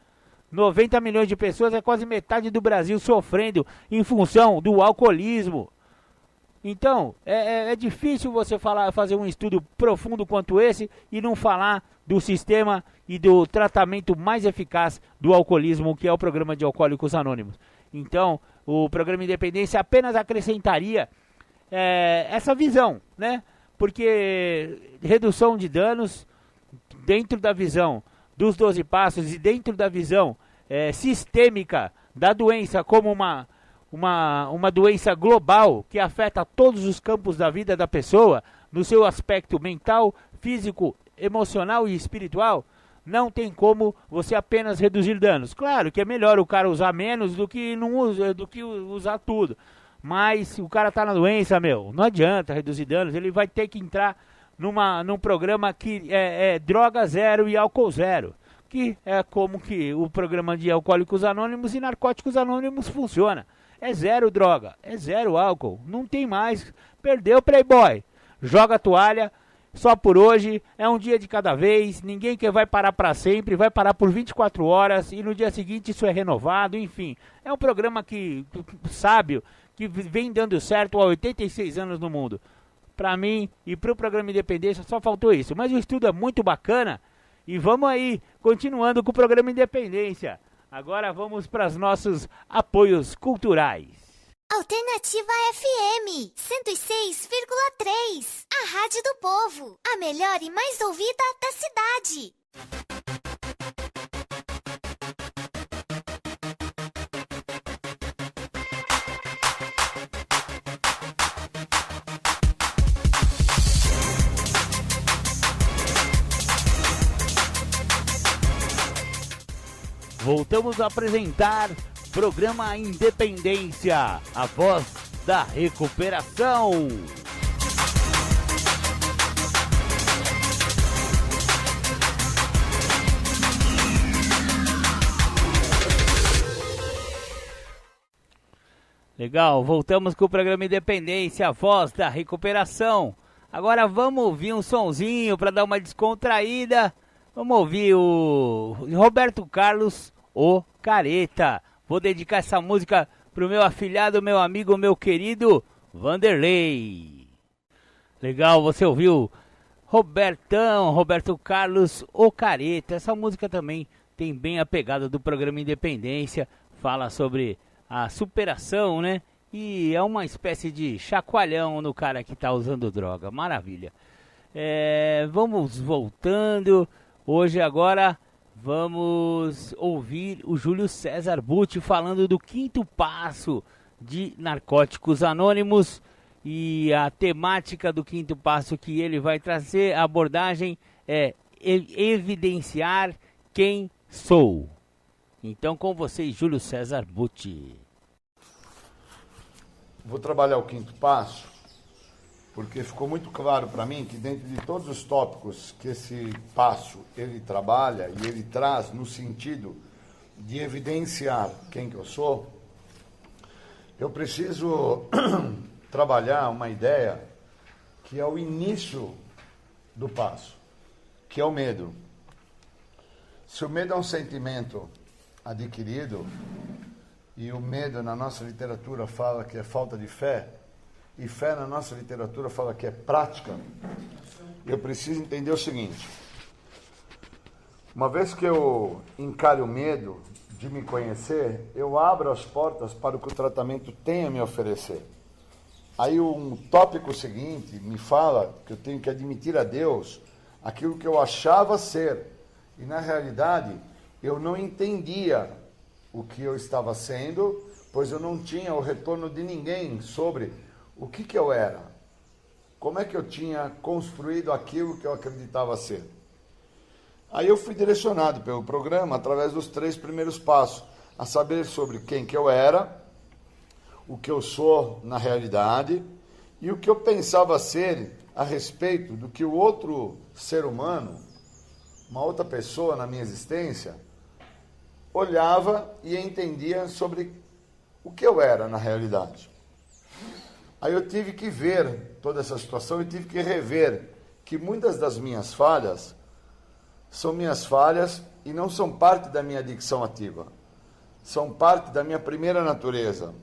90 milhões de pessoas é quase metade do Brasil sofrendo em função do alcoolismo. Então, é difícil você fazer um estudo profundo quanto esse e não falar do sistema e do tratamento mais eficaz do alcoolismo, que é o programa de Alcoólicos Anônimos. Então, o programa Independência apenas acrescentaria essa visão, né? Porque redução de danos dentro da visão dos 12 passos e dentro da visão sistêmica da doença como uma uma doença global que afeta todos os campos da vida da pessoa, no seu aspecto mental, físico, emocional e espiritual, não tem como você apenas reduzir danos. Claro que é melhor o cara usar menos do que não usa, do que usar tudo. Mas se o cara tá na doença, não adianta reduzir danos, ele vai ter que entrar num programa que é droga zero e álcool zero. Que é como que o programa de Alcoólicos Anônimos e Narcóticos Anônimos funciona. É zero droga, é zero álcool, não tem mais. Perdeu, playboy. Joga a toalha, só por hoje, é um dia de cada vez, ninguém que vai parar para sempre, vai parar por 24 horas e no dia seguinte isso é renovado, enfim. É um programa sábio, que vem dando certo há 86 anos no mundo. Para mim e para o programa Independência só faltou isso, mas o estudo é muito bacana e vamos aí, continuando com o programa Independência. Agora vamos para os nossos apoios culturais. Alternativa FM 106,3. A Rádio do Povo. A melhor e mais ouvida da cidade. Voltamos a apresentar Programa Independência, a voz da recuperação. Legal, voltamos com o Programa Independência, a voz da recuperação. Agora vamos ouvir um sonzinho para dar uma descontraída. Vamos ouvir o Roberto Carlos, o Careta. Vou dedicar essa música pro meu afilhado, meu amigo, meu querido Vanderlei. Legal, você ouviu Roberto Carlos, o Careta. Essa música também tem bem a pegada do programa Independência. Fala sobre a superação, né? E é uma espécie de chacoalhão no cara que tá usando droga. Maravilha. Vamos voltando. Hoje agora vamos ouvir o Júlio César Butti falando do 5º passo de Narcóticos Anônimos. E a temática do 5º passo que ele vai trazer, a abordagem é evidenciar quem sou. Então com vocês, Júlio César Butti. Vou trabalhar o 5º passo, porque ficou muito claro para mim que dentro de todos os tópicos que esse passo ele trabalha e ele traz no sentido de evidenciar quem que eu sou, eu preciso trabalhar uma ideia que é o início do passo, que é o medo. Se o medo é um sentimento adquirido, e o medo na nossa literatura fala que é falta de fé, e fé na nossa literatura fala que é prática, eu preciso entender o seguinte: uma vez que eu encaro o medo de me conhecer, eu abro as portas para o que o tratamento tem a me oferecer. Aí um tópico seguinte me fala que eu tenho que admitir a Deus aquilo que eu achava ser, e na realidade eu não entendia o que eu estava sendo, pois eu não tinha o retorno de ninguém sobre o que eu era, como é que eu tinha construído aquilo que eu acreditava ser. Aí eu fui direcionado pelo programa através dos 3 primeiros passos, a saber sobre quem que eu era, o que eu sou na realidade e o que eu pensava ser a respeito do que o outro ser humano, uma outra pessoa na minha existência, olhava e entendia sobre o que eu era na realidade. Aí eu tive que ver toda essa situação e tive que rever que muitas das minhas falhas são minhas falhas e não são parte da minha adicção ativa. São parte da minha primeira natureza.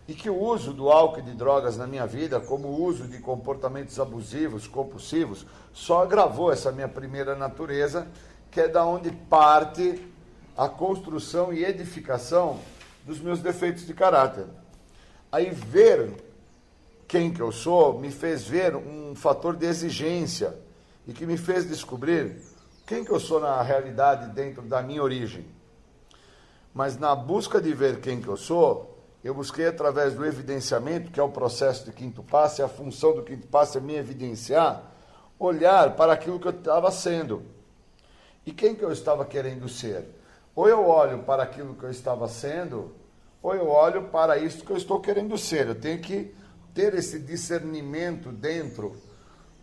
E que o uso do álcool e de drogas na minha vida, como o uso de comportamentos abusivos, compulsivos, só agravou essa minha primeira natureza, que é da onde parte a construção e edificação dos meus defeitos de caráter. Aí ver quem que eu sou me fez ver um fator de exigência e que me fez descobrir quem que eu sou na realidade dentro da minha origem. Mas na busca de ver quem que eu sou, Eu busquei, através do evidenciamento, que é o processo do quinto passo, e a função do quinto passo é me evidenciar, olhar para aquilo que eu estava sendo. E quem que eu estava querendo ser? Ou eu olho para aquilo que eu estava sendo, ou eu olho para isso que eu estou querendo ser. Eu tenho que ter esse discernimento dentro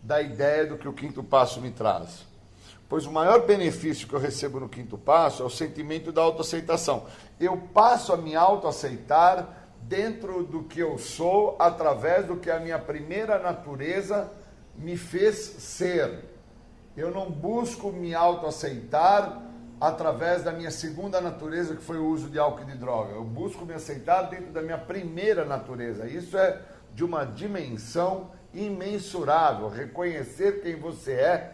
da ideia do que o quinto passo me traz. Pois o maior benefício que eu recebo no quinto passo é o sentimento da autoaceitação. Eu passo a me autoaceitar dentro do que eu sou, através do que a minha primeira natureza me fez ser. Eu não busco me autoaceitar através da minha segunda natureza, que foi o uso de álcool e de droga. Eu busco me aceitar dentro da minha primeira natureza. Isso é de uma dimensão imensurável. Reconhecer quem você é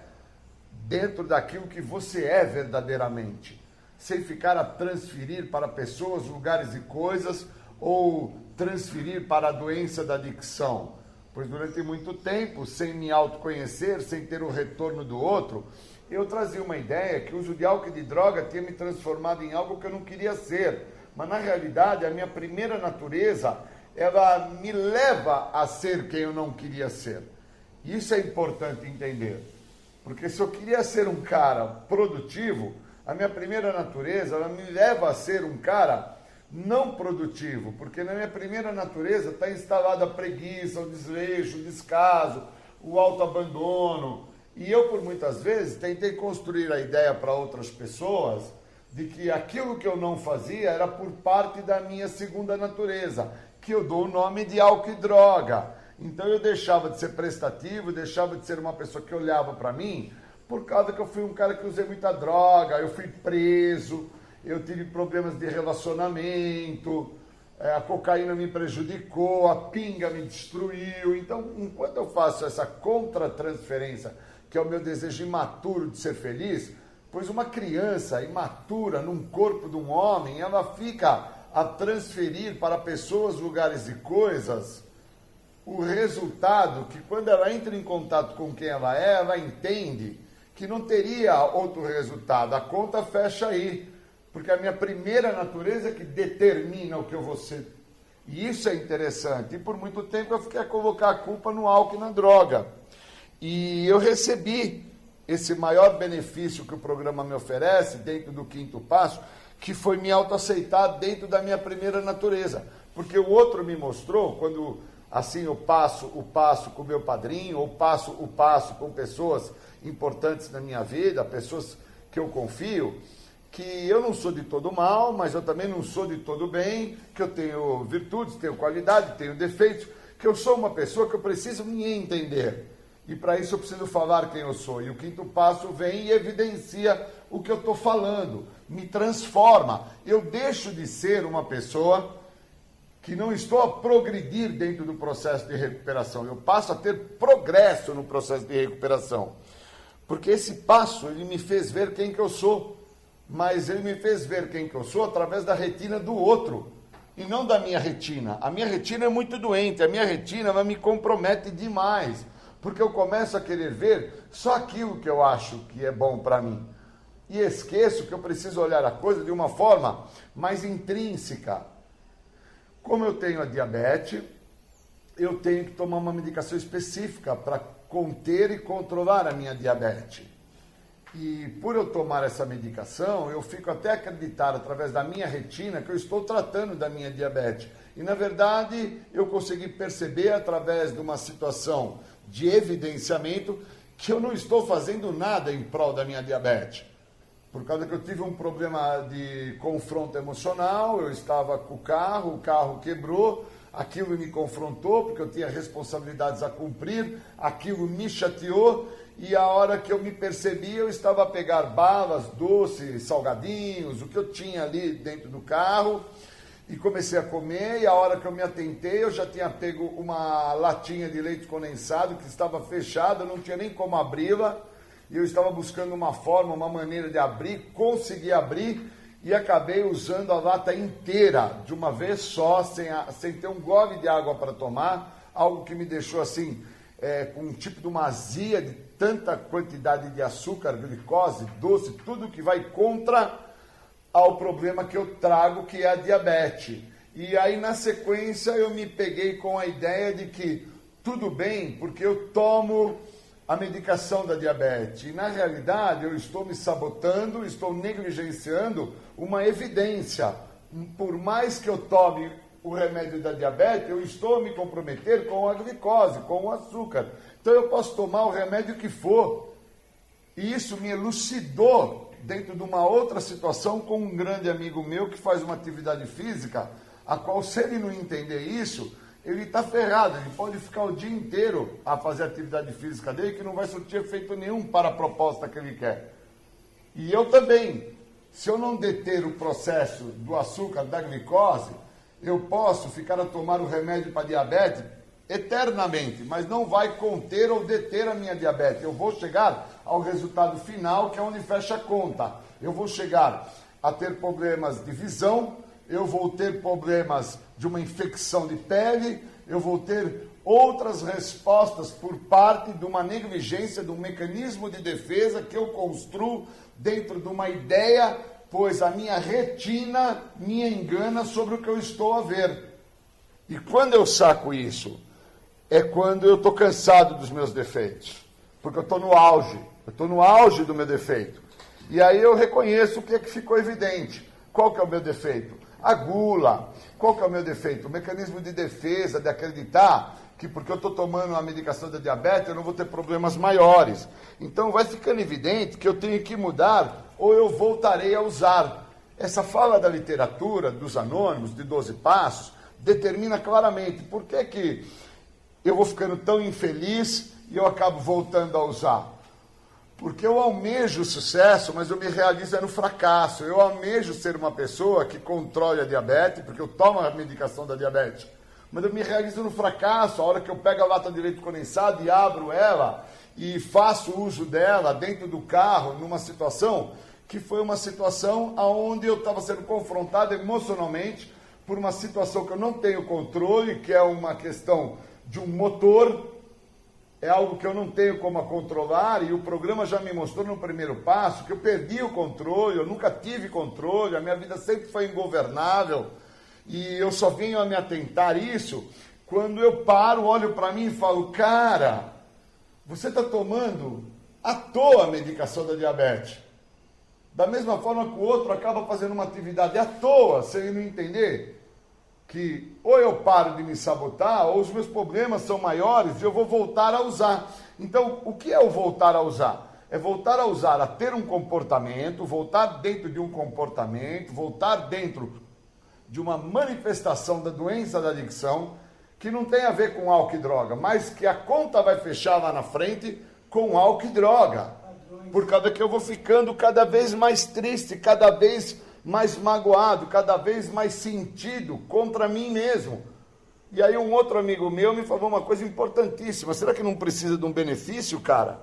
dentro daquilo que você é verdadeiramente, sem ficar a transferir para pessoas, lugares e coisas, ou transferir para a doença da adicção. Pois durante muito tempo, sem me autoconhecer, sem ter o retorno do outro, eu trazia uma ideia que o uso de álcool e de droga tinha me transformado em algo que eu não queria ser. Mas na realidade, a minha primeira natureza, ela me leva a ser quem eu não queria ser. Isso é importante entender. Porque se eu queria ser um cara produtivo, a minha primeira natureza, ela me leva a ser um cara não produtivo. Porque na minha primeira natureza está instalada a preguiça, o desleixo, o descaso, o autoabandono. E eu, por muitas vezes, tentei construir a ideia para outras pessoas de que aquilo que eu não fazia era por parte da minha segunda natureza, que eu dou o nome de álcool e droga. Então eu deixava de ser prestativo, deixava de ser uma pessoa que olhava para mim, por causa que eu fui um cara que usei muita droga, eu fui preso, eu tive problemas de relacionamento, a cocaína me prejudicou, a pinga me destruiu. Então, enquanto eu faço essa contra-transferência, que é o meu desejo imaturo de ser feliz, pois uma criança imatura num corpo de um homem, ela fica a transferir para pessoas, lugares e coisas o resultado que, quando ela entra em contato com quem ela entende que não teria outro resultado. A conta fecha aí, porque a minha primeira natureza é que determina o que eu vou ser. E isso é interessante. E por muito tempo eu fiquei a colocar a culpa no álcool e na droga. E eu recebi esse maior benefício que o programa me oferece, dentro do quinto passo, que foi me autoaceitar dentro da minha primeira natureza. Porque o outro me mostrou, quando assim eu passo o passo com o meu padrinho, ou passo o passo com pessoas importantes na minha vida, pessoas que eu confio, que eu não sou de todo mal, mas eu também não sou de todo bem, que eu tenho virtudes, tenho qualidade, tenho defeitos, que eu sou uma pessoa que eu preciso me entender. E para isso eu preciso falar quem eu sou. E o quinto passo vem e evidencia o que eu estou falando, me transforma. Eu deixo de ser uma pessoa que não estou a progredir dentro do processo de recuperação. Eu passo a ter progresso no processo de recuperação. Porque esse passo, ele me fez ver quem que eu sou. Mas ele me fez ver quem que eu sou através da retina do outro. E não da minha retina. A minha retina é muito doente. A minha retina, ela me compromete demais. Porque eu começo a querer ver só aquilo que eu acho que é bom para mim. E esqueço que eu preciso olhar a coisa de uma forma mais intrínseca. Como eu tenho a diabetes, eu tenho que tomar uma medicação específica para conter e controlar a minha diabetes. E por eu tomar essa medicação, eu fico até a acreditar, através da minha retina, que eu estou tratando da minha diabetes. E, na verdade, eu consegui perceber, através de uma situação de evidenciamento, que eu não estou fazendo nada em prol da minha diabetes. Por causa que eu tive um problema de confronto emocional, eu estava com o carro quebrou, aquilo me confrontou, porque eu tinha responsabilidades a cumprir, aquilo me chateou, e a hora que eu me percebi, eu estava a pegar balas, doces, salgadinhos, o que eu tinha ali dentro do carro, e comecei a comer, e a hora que eu me atentei, eu já tinha pego uma latinha de leite condensado, que estava fechada, não tinha nem como abri-la, e eu estava buscando uma forma, uma maneira de abrir, consegui abrir, e acabei usando a lata inteira, de uma vez só, sem ter um gole de água para tomar, algo que me deixou assim, com um tipo de uma azia, de tanta quantidade de açúcar, glicose, doce, tudo que vai contra ao problema que eu trago, que é a diabetes. E aí, na sequência, eu me peguei com a ideia de que tudo bem, porque eu tomo a medicação da diabetes. E, na realidade, eu estou me sabotando, estou negligenciando uma evidência. Por mais que eu tome o remédio da diabetes, eu estou a me comprometer com a glicose, com o açúcar. Então, eu posso tomar o remédio que for. E isso me elucidou dentro de uma outra situação com um grande amigo meu que faz uma atividade física, a qual, se ele não entender isso, ele está ferrado, ele pode ficar o dia inteiro a fazer a atividade física dele, que não vai surtir efeito nenhum para a proposta que ele quer. E eu também, se eu não deter o processo do açúcar, da glicose, eu posso ficar a tomar o remédio para diabetes eternamente, mas não vai conter ou deter a minha diabetes. Eu vou chegar ao resultado final, que é onde fecha a conta. Eu vou chegar a ter problemas de visão, eu vou ter problemas de uma infecção de pele, eu vou ter outras respostas por parte de uma negligência, de um mecanismo de defesa que eu construo dentro de uma ideia, pois a minha retina me engana sobre o que eu estou a ver. E quando eu saco isso, é quando eu estou cansado dos meus defeitos, porque eu estou no auge do meu defeito. E aí eu reconheço o que é que ficou evidente. Qual que é o meu defeito? A gula. Qual que é o meu defeito? O mecanismo de defesa, de acreditar que porque eu estou tomando a medicação da diabetes, eu não vou ter problemas maiores. Então vai ficando evidente que eu tenho que mudar ou eu voltarei a usar. Essa fala da literatura, dos anônimos, de 12 passos, determina claramente por que eu vou ficando tão infeliz e eu acabo voltando a usar. Porque eu almejo o sucesso, mas eu me realizo no fracasso. Eu almejo ser uma pessoa que controle a diabetes, porque eu tomo a medicação da diabetes. Mas eu me realizo no fracasso, a hora que eu pego a lata de leite condensado e abro ela e faço uso dela dentro do carro, numa situação que foi uma situação onde eu estava sendo confrontado emocionalmente por uma situação que eu não tenho controle, que é uma questão de um motor. É algo que eu não tenho como controlar, e o programa já me mostrou no primeiro passo que eu perdi o controle, eu nunca tive controle, a minha vida sempre foi ingovernável, e eu só venho a me atentar isso quando eu paro, olho para mim e falo, cara, você está tomando à toa a medicação da diabetes. Da mesma forma que o outro acaba fazendo uma atividade à toa, sem ele não entender que ou eu paro de me sabotar, ou os meus problemas são maiores e eu vou voltar a usar. Então, o que é o voltar a usar? É voltar a usar, a ter um comportamento, voltar dentro de um comportamento, voltar dentro de uma manifestação da doença da adicção, que não tem a ver com álcool e droga, mas que a conta vai fechar lá na frente com álcool e droga. Por causa que eu vou ficando cada vez mais triste, cada vez mais magoado, cada vez mais sentido contra mim mesmo. E aí um outro amigo meu me falou uma coisa importantíssima. Será que não precisa de um benefício, cara?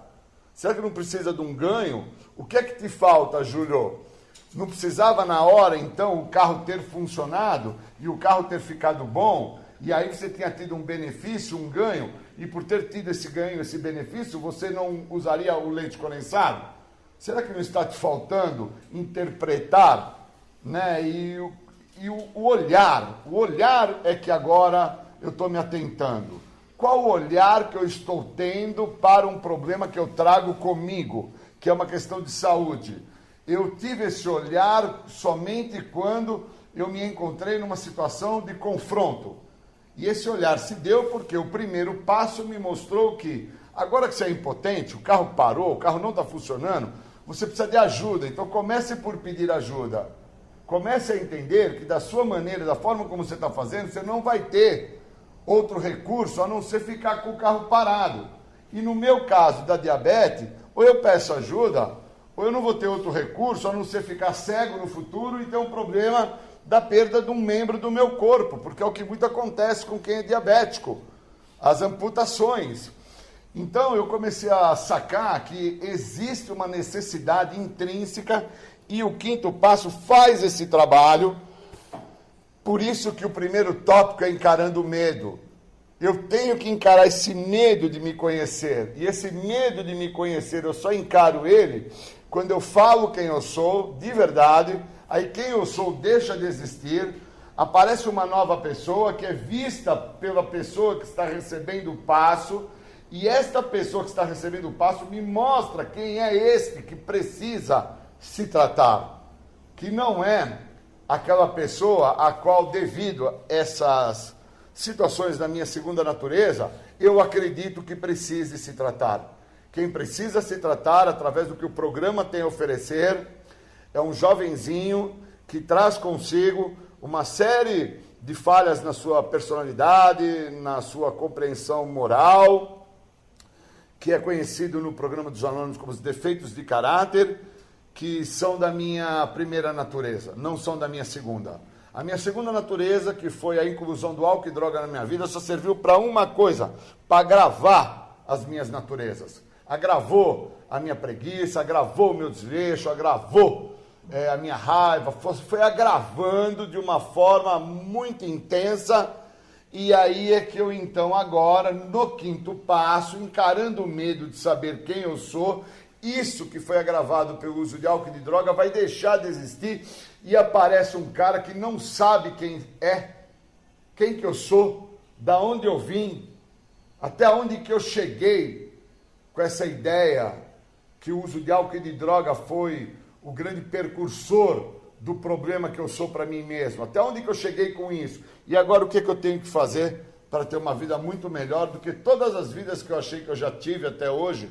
Será que não precisa de um ganho? O que é que te falta, Júlio? Não precisava na hora, então, o carro ter funcionado e o carro ter ficado bom? E aí você tinha tido um benefício, um ganho, e por ter tido esse ganho, esse benefício, você não usaria o leite condensado? Será que não está te faltando interpretar, né? E o olhar é que agora eu estou me atentando. Qual o olhar que eu estou tendo para um problema que eu trago comigo, que é uma questão de saúde? Eu tive esse olhar somente quando eu me encontrei numa situação de confronto. E esse olhar se deu porque o primeiro passo me mostrou que, agora que você é impotente, o carro parou, o carro não está funcionando, você precisa de ajuda. Então comece por pedir ajuda. Comece a entender que da sua maneira, da forma como você está fazendo, você não vai ter outro recurso a não ser ficar com o carro parado. E no meu caso da diabetes, ou eu peço ajuda, ou eu não vou ter outro recurso a não ser ficar cego no futuro e ter um problema da perda de um membro do meu corpo, porque é o que muito acontece com quem é diabético, as amputações. Então eu comecei a sacar que existe uma necessidade intrínseca e o quinto passo faz esse trabalho. Por isso que o primeiro tópico é encarando o medo. Eu tenho que encarar esse medo de me conhecer. E esse medo de me conhecer, eu só encaro ele quando eu falo quem eu sou, de verdade. Aí quem eu sou deixa de existir. aparece uma nova pessoa que é vista pela pessoa que está recebendo o passo, e esta pessoa que está recebendo o passo me mostra quem é este que precisa se tratar, que não é aquela pessoa a qual, devido a essas situações da minha segunda natureza, eu acredito que precise se tratar. Quem precisa se tratar, através do que o programa tem a oferecer, é um jovenzinho que traz consigo uma série de falhas na sua personalidade, na sua compreensão moral, que é conhecido no programa dos Anônimos como os defeitos de caráter, que são da minha primeira natureza, não são da minha segunda. A minha segunda natureza, que foi a inclusão do álcool e droga na minha vida, só serviu para uma coisa, para agravar as minhas naturezas. Agravou a minha preguiça, agravou o meu desleixo, agravou a minha raiva, foi agravando de uma forma muito intensa. E aí é que eu então agora, no quinto passo, encarando o medo de saber quem eu sou, isso que foi agravado pelo uso de álcool e de droga vai deixar de existir, e aparece um cara que não sabe quem é, quem que eu sou, da onde eu vim, até onde que eu cheguei com essa ideia que o uso de álcool e de droga foi o grande precursor do problema que eu sou para mim mesmo, até onde que eu cheguei com isso, e agora o que que eu tenho que fazer para ter uma vida muito melhor do que todas as vidas que eu achei que eu já tive até hoje,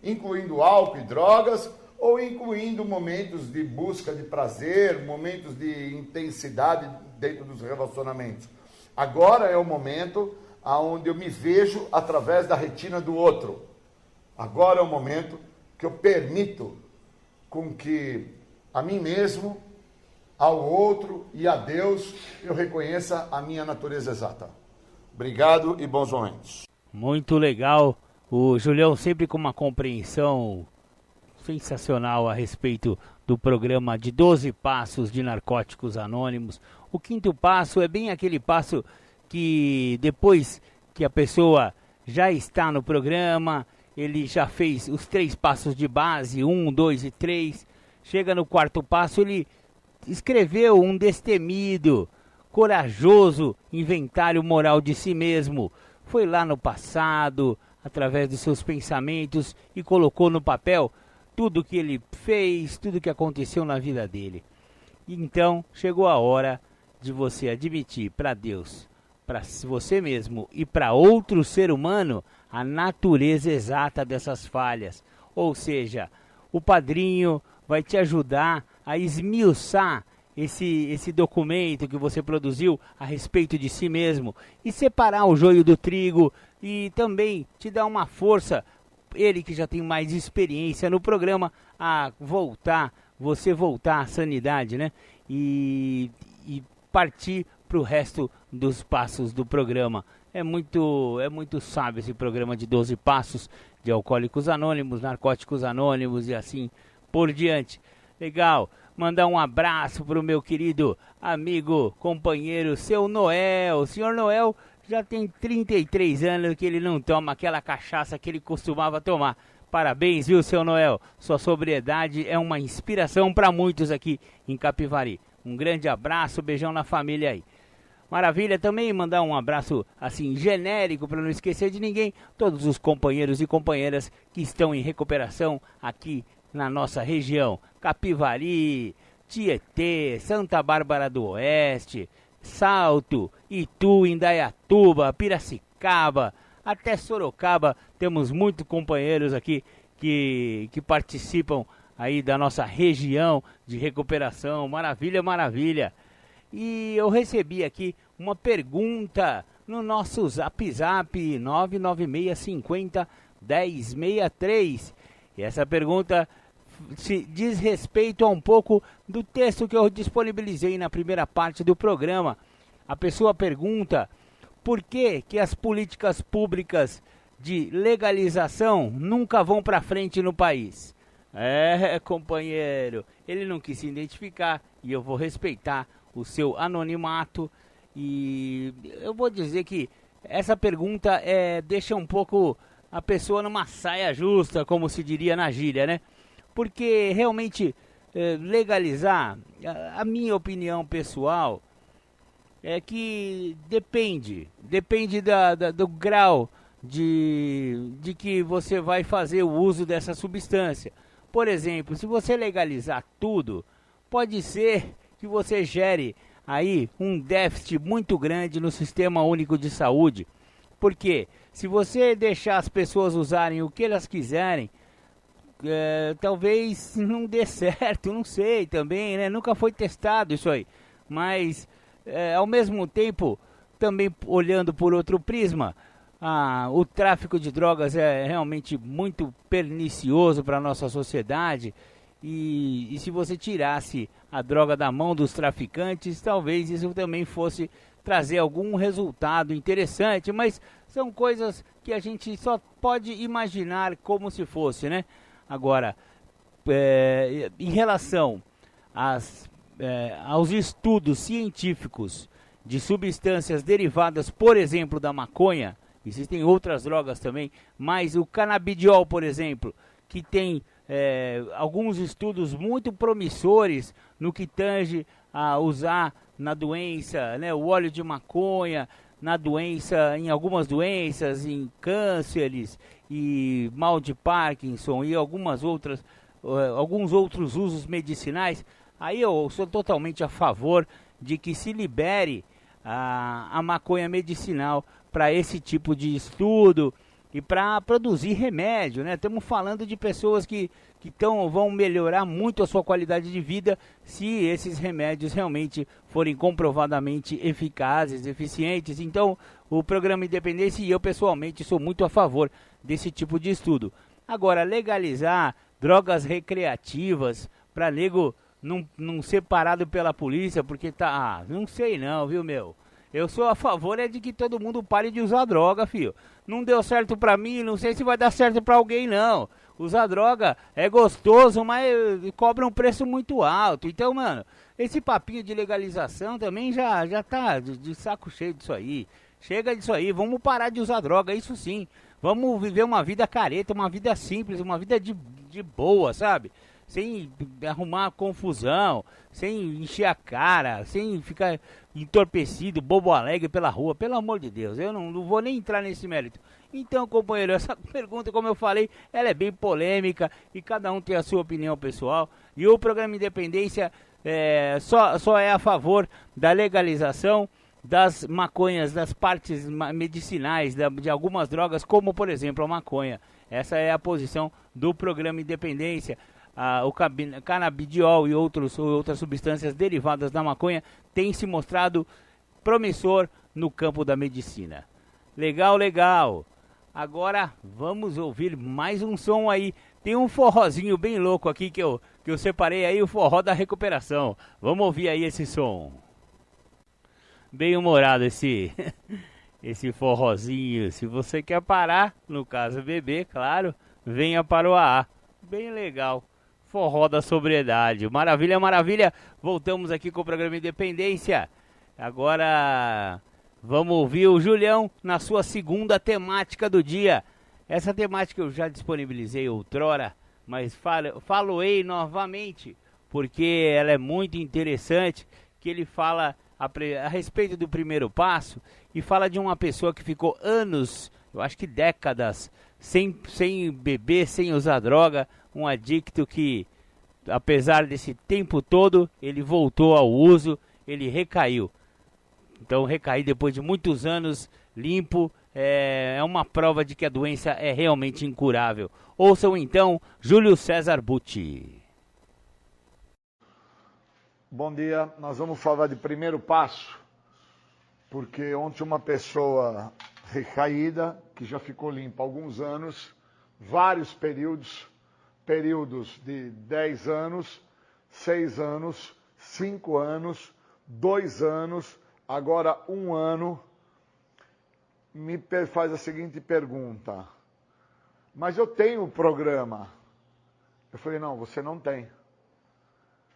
incluindo álcool e drogas, ou incluindo momentos de busca de prazer, momentos de intensidade dentro dos relacionamentos. Agora é o momento onde eu me vejo através da retina do outro. Agora é o momento que eu permito com que a mim mesmo, ao outro e a Deus eu reconheça a minha natureza exata. Obrigado e bons momentos. Muito legal. O Julião sempre com uma compreensão sensacional a respeito do programa de 12 passos de Narcóticos Anônimos. O quinto passo é bem aquele passo que depois que a pessoa já está no programa, ele já fez os 3 passos de base, 1, 2 e 3. Chega no quarto passo, ele escreveu um destemido, corajoso inventário moral de si mesmo. Foi lá no passado, através dos seus pensamentos, e colocou no papel tudo que ele fez, tudo que aconteceu na vida dele. Então, chegou a hora de você admitir para Deus, para você mesmo e para outro ser humano a natureza exata dessas falhas. Ou seja, o padrinho vai te ajudar a esmiuçar esse documento que você produziu a respeito de si mesmo e separar o joio do trigo, e também te dar uma força, ele que já tem mais experiência no programa, a você voltar à sanidade, né? E partir para o resto dos passos do programa. É muito sábio esse programa de 12 passos de Alcoólicos Anônimos, Narcóticos Anônimos e assim por diante. Legal. Mandar um abraço para o meu querido amigo, companheiro, seu Noel. O senhor Noel já tem 33 anos que ele não toma aquela cachaça que ele costumava tomar. Parabéns, viu, seu Noel? Sua sobriedade é uma inspiração para muitos aqui em Capivari. Um grande abraço, beijão na família aí. Maravilha, também mandar um abraço assim genérico para não esquecer de ninguém, todos os companheiros e companheiras que estão em recuperação aqui na nossa região. Capivari, Tietê, Santa Bárbara do Oeste, Salto, Itu, Indaiatuba, Piracicaba, até Sorocaba. Temos muitos companheiros aqui que participam aí da nossa região de recuperação. Maravilha, maravilha. E eu recebi aqui uma pergunta no nosso Zap 99650-1063. E essa pergunta se diz respeito a um pouco do texto que eu disponibilizei na primeira parte do programa. A pessoa pergunta por que as políticas públicas de legalização nunca vão para frente no país. Companheiro, ele não quis se identificar e eu vou respeitar o seu anonimato, e eu vou dizer que essa pergunta deixa um pouco a pessoa numa saia justa, como se diria na gíria, né? Porque realmente legalizar, a minha opinião pessoal, é que depende do grau de que você vai fazer o uso dessa substância. Por exemplo, se você legalizar tudo, pode ser que você gere aí um déficit muito grande no Sistema Único de Saúde. Porque se você deixar as pessoas usarem o que elas quiserem, talvez não dê certo, não sei também, né? Nunca foi testado isso aí. Mas, ao mesmo tempo, também olhando por outro prisma, o tráfico de drogas é realmente muito pernicioso para a nossa sociedade. E se você tirasse a droga da mão dos traficantes, talvez isso também fosse trazer algum resultado interessante. Mas são coisas que a gente só pode imaginar como se fosse, né? Agora, em relação aos estudos científicos de substâncias derivadas, por exemplo, da maconha, existem outras drogas também, mas o canabidiol, por exemplo, que tem alguns estudos muito promissores no que tange a usar na doença, né, o óleo de maconha, na doença, em algumas doenças, em cânceres e mal de Parkinson e alguns outros usos medicinais. Aí eu sou totalmente a favor de que se libere a maconha medicinal para esse tipo de estudo e para produzir remédio, né? Estamos falando de pessoas que vão melhorar muito a sua qualidade de vida se esses remédios realmente forem comprovadamente eficazes, eficientes. Então, o programa Independência e eu pessoalmente sou muito a favor desse tipo de estudo. Agora, legalizar drogas recreativas para nego não ser parado pela polícia porque não sei não, viu, meu? Eu sou a favor de que todo mundo pare de usar droga, filho. Não deu certo pra mim, não sei se vai dar certo pra alguém, não. Usar droga é gostoso, mas cobra um preço muito alto. Então, mano, esse papinho de legalização também já tá de saco cheio disso aí. Chega disso aí, vamos parar de usar droga, isso sim. Vamos viver uma vida careta, uma vida simples, uma vida de boa, sabe? Sem arrumar confusão, sem encher a cara, sem ficar entorpecido, bobo alegre pela rua. Pelo amor de Deus, eu não vou nem entrar nesse mérito. Então, companheiro, essa pergunta, como eu falei, ela é bem polêmica e cada um tem a sua opinião pessoal. E o programa Independência só é a favor da legalização das maconhas, das partes medicinais de algumas drogas, como por exemplo a maconha. Essa é a posição do programa Independência. O canabidiol e outras substâncias derivadas da maconha têm se mostrado promissor no campo da medicina. Legal, legal. Agora vamos ouvir mais um som aí. Tem um forrozinho bem louco aqui que eu separei aí, o forró da recuperação. Vamos ouvir aí esse som. Bem humorado esse forrozinho. Se você quer parar, no caso beber, claro, venha para o AA. Bem legal. Forró da sobriedade. Maravilha, maravilha. Voltamos aqui com o programa Independência. Agora vamos ouvir o Julião na sua segunda temática do dia. Essa temática eu já disponibilizei outrora, mas falo-ei novamente, porque ela é muito interessante, que ele fala a respeito do primeiro passo e fala de uma pessoa que ficou anos, eu acho que décadas, sem beber, sem usar droga, um adicto que, apesar desse tempo todo, ele voltou ao uso, ele recaiu. Então, recair depois de muitos anos limpo é uma prova de que a doença é realmente incurável. Ouçam então Júlio César Butti. Bom dia, nós vamos falar de primeiro passo, porque ontem uma pessoa recaída, que já ficou limpa há alguns anos, vários períodos de 10 anos, 6 anos, 5 anos, 2 anos, agora 1 ano, me faz a seguinte pergunta: mas eu tenho o programa. Eu falei, não, você não tem.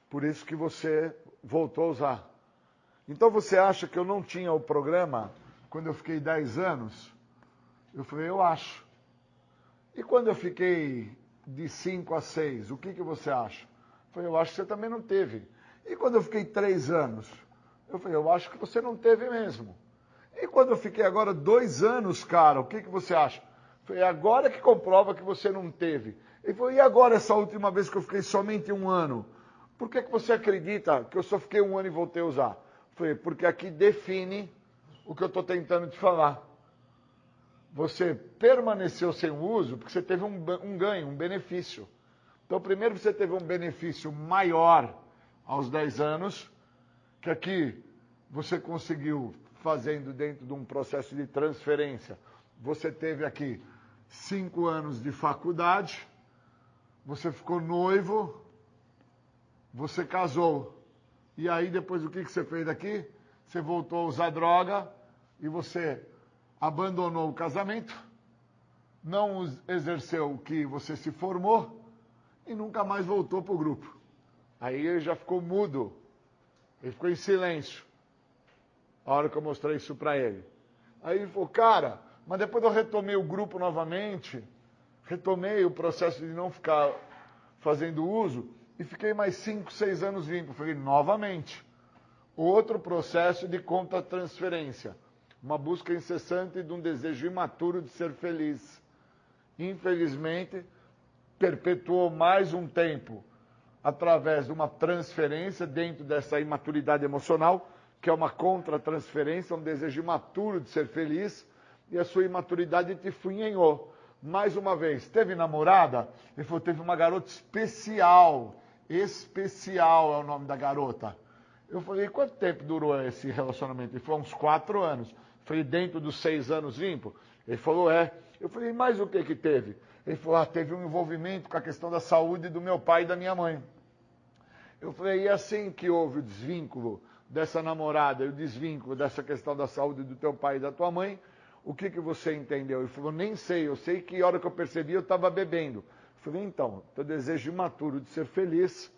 Por isso que você voltou a usar. Então você acha que eu não tinha o programa quando eu fiquei 10 anos? Eu falei, eu acho. E quando eu fiquei de 5 a 6, o que você acha? Eu falei, eu acho que você também não teve. E quando eu fiquei 3 anos? Eu falei, eu acho que você não teve mesmo. E quando eu fiquei agora 2 anos, cara, o que você acha? Eu falei, agora que comprova que você não teve. Ele falou, e agora essa última vez que eu fiquei somente 1 ano? Por que você acredita que eu só fiquei 1 ano e voltei a usar? Eu falei, porque aqui define o que eu estou tentando te falar. Você permaneceu sem o uso porque você teve um ganho, um benefício. Então, primeiro você teve um benefício maior aos 10 anos, que aqui você conseguiu, fazendo dentro de um processo de transferência, você teve aqui 5 anos de faculdade, você ficou noivo, você casou. E aí depois o que você fez daqui? Você voltou a usar droga e você abandonou o casamento, não exerceu o que você se formou e nunca mais voltou para o grupo. Aí ele já ficou mudo, ele ficou em silêncio, a hora que eu mostrei isso para ele. Aí ele falou, cara, mas depois eu retomei o grupo novamente, retomei o processo de não ficar fazendo uso e fiquei mais 5, 6 anos limpo. Eu falei, novamente, outro processo de contra-transferência. Uma busca incessante de um desejo imaturo de ser feliz. Infelizmente, perpetuou mais um tempo através de uma transferência dentro dessa imaturidade emocional, que é uma contra-transferência, um desejo imaturo de ser feliz, e a sua imaturidade te funhenhou. Mais uma vez, teve namorada? Ele falou, teve uma garota especial. Especial é o nome da garota. Eu falei, quanto tempo durou esse relacionamento? Ele falou, uns 4 anos. Eu falei, dentro dos 6 anos limpo? Ele falou, é. Eu falei, mais o que teve? Ele falou, teve um envolvimento com a questão da saúde do meu pai e da minha mãe. Eu falei, e assim que houve o desvínculo dessa namorada e o desvínculo dessa questão da saúde do teu pai e da tua mãe, o que você entendeu? Ele falou, nem sei, eu sei que a hora que eu percebi eu estava bebendo. Eu falei, então, teu desejo imaturo de ser feliz,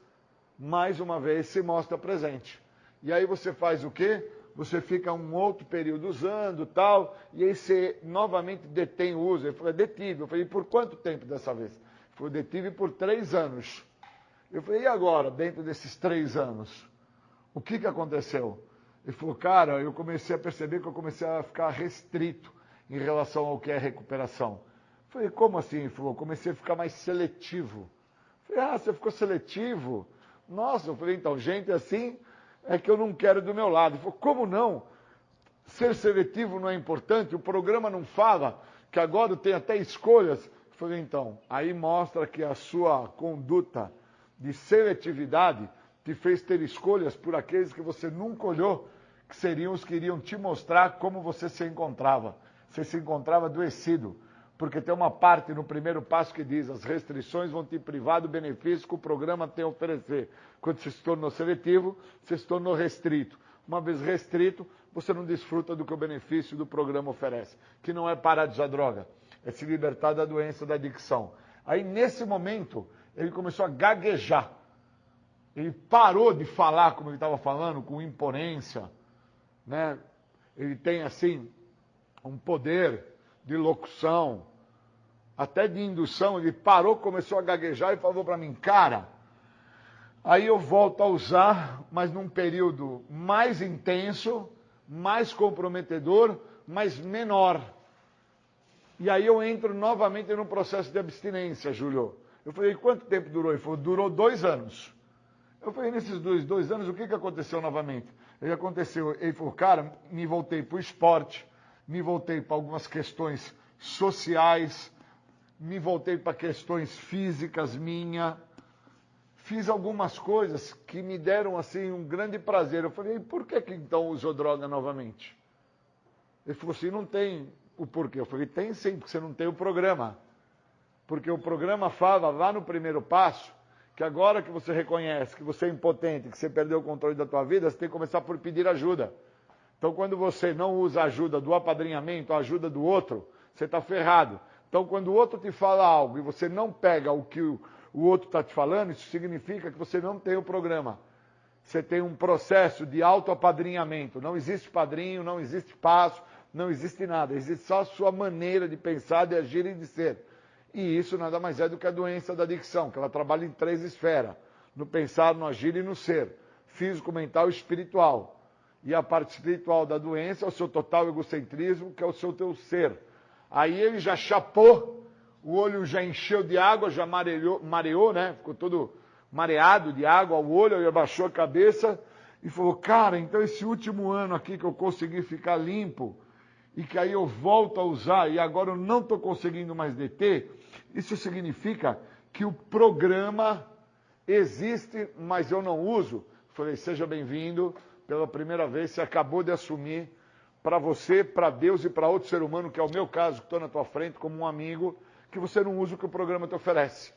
mais uma vez se mostra presente. E aí você faz o quê? Você fica um outro período usando tal, e aí você novamente detém o uso. Ele falou, detive. Eu falei, por quanto tempo dessa vez? Ele falou, detive por 3 anos. Eu falei, e agora, dentro desses 3 anos? O que aconteceu? Ele falou, cara, eu comecei a perceber que eu comecei a ficar restrito em relação ao que é recuperação. Eu falei, como assim? Ele falou, comecei a ficar mais seletivo. Eu falei, você ficou seletivo? Nossa, eu falei, então, gente assim é que eu não quero do meu lado. Ele falou, como não? Ser seletivo não é importante? O programa não fala que agora tem até escolhas? Eu falei, então, aí mostra que a sua conduta de seletividade te fez ter escolhas por aqueles que você nunca olhou, que seriam os que iriam te mostrar como você se encontrava. Você se encontrava adoecido. Porque tem uma parte no primeiro passo que diz, as restrições vão te privar do benefício que o programa tem a oferecer. Quando você se tornou seletivo, você se tornou restrito. Uma vez restrito, você não desfruta do que o benefício do programa oferece. Que não é parar de usar droga, é se libertar da doença da adicção. Aí, nesse momento, ele começou a gaguejar. Ele parou de falar como ele estava falando, com imponência, né? Ele tem, assim, um poder de locução, até de indução. Ele parou, começou a gaguejar e falou para mim, cara, aí eu volto a usar, mas num período mais intenso, mais comprometedor, mas menor. E aí eu entro novamente no processo de abstinência, Júlio. Eu falei, quanto tempo durou? Ele falou, durou 2 anos. Eu falei, nesses 2 anos, o que aconteceu novamente? Ele falou, cara, me voltei para o esporte, me voltei para algumas questões sociais, me voltei para questões físicas minhas, fiz algumas coisas que me deram assim um grande prazer. Eu falei, por que então usou droga novamente? Ele falou assim, não tem o porquê. Eu falei, tem sim, porque você não tem o programa. Porque o programa fala lá no primeiro passo, que agora que você reconhece que você é impotente, que você perdeu o controle da tua vida, você tem que começar por pedir ajuda. Então, quando você não usa a ajuda do apadrinhamento, a ajuda do outro, você está ferrado. Então, quando o outro te fala algo e você não pega o que o outro está te falando, isso significa que você não tem o programa. Você tem um processo de autoapadrinhamento. Não existe padrinho, não existe passo, não existe nada. Existe só a sua maneira de pensar, de agir e de ser. E isso nada mais é do que a doença da adicção, que ela trabalha em 3 esferas. No pensar, no agir e no ser. Físico, mental e espiritual. E a parte espiritual da doença é o seu total egocentrismo, que é o seu teu ser. Aí ele já chapou, o olho já encheu de água, já mareou, né? Ficou todo mareado de água ao olho, ele abaixou a cabeça e falou, cara, então esse último ano aqui que eu consegui ficar limpo, e que aí eu volto a usar, e agora eu não estou conseguindo mais deter, isso significa que o programa existe, mas eu não uso. Falei, seja bem-vindo, pela primeira vez você acabou de assumir para você, para Deus e para outro ser humano, que é o meu caso, que estou na tua frente como um amigo, que você não usa o que o programa te oferece.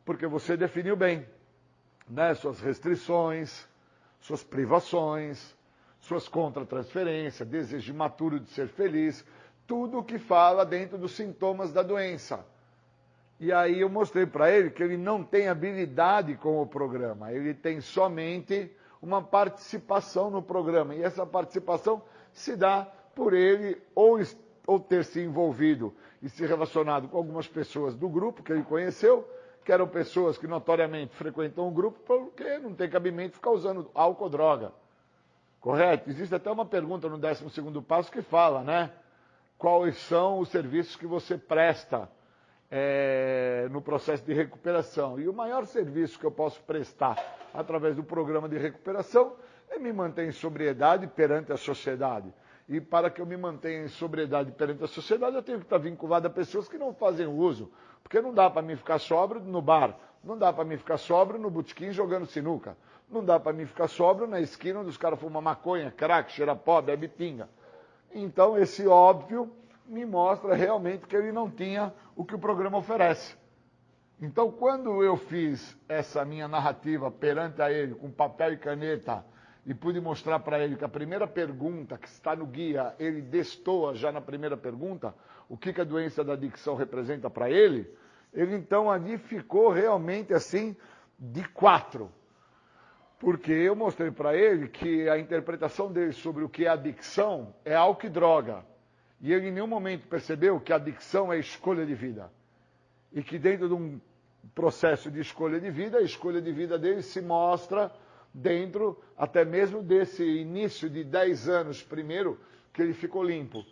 Porque você definiu bem, né? Suas restrições, suas privações, suas contra-transferências, desejo imaturo de ser feliz, tudo o que fala dentro dos sintomas da doença. E aí eu mostrei para ele que ele não tem habilidade com o programa, ele tem somente uma participação no programa. E essa participação se dá por ele ou ter se envolvido e se relacionado com algumas pessoas do grupo que ele conheceu, que eram pessoas que notoriamente frequentam o grupo, porque não tem cabimento ficar usando álcool ou droga. Correto? Existe até uma pergunta no 12º passo que fala, né? Quais são os serviços que você presta no processo de recuperação? E o maior serviço que eu posso prestar através do programa de recuperação é me manter em sobriedade perante a sociedade. E para que eu me mantenha em sobriedade perante a sociedade, eu tenho que estar vinculado a pessoas que não fazem uso. Porque não dá para mim ficar sóbrio no bar, não dá para mim ficar sóbrio no botequim jogando sinuca, não dá para mim ficar sóbrio na esquina onde os caras fumam maconha, crack, cheira pó, bebe pinga. Então esse óbvio me mostra realmente que ele não tinha o que o programa oferece. Então quando eu fiz essa minha narrativa perante a ele com papel e caneta e pude mostrar para ele que a primeira pergunta que está no guia, ele destoa já na primeira pergunta, o que a doença da adicção representa para ele, ele então ali ficou realmente assim de 4. Porque eu mostrei para ele que a interpretação dele sobre o que é adicção é álcool e droga. E ele em nenhum momento percebeu que a adicção é escolha de vida. E que dentro de um processo de escolha de vida, a escolha de vida dele se mostra dentro até mesmo desse início de 10 anos primeiro que ele ficou limpo.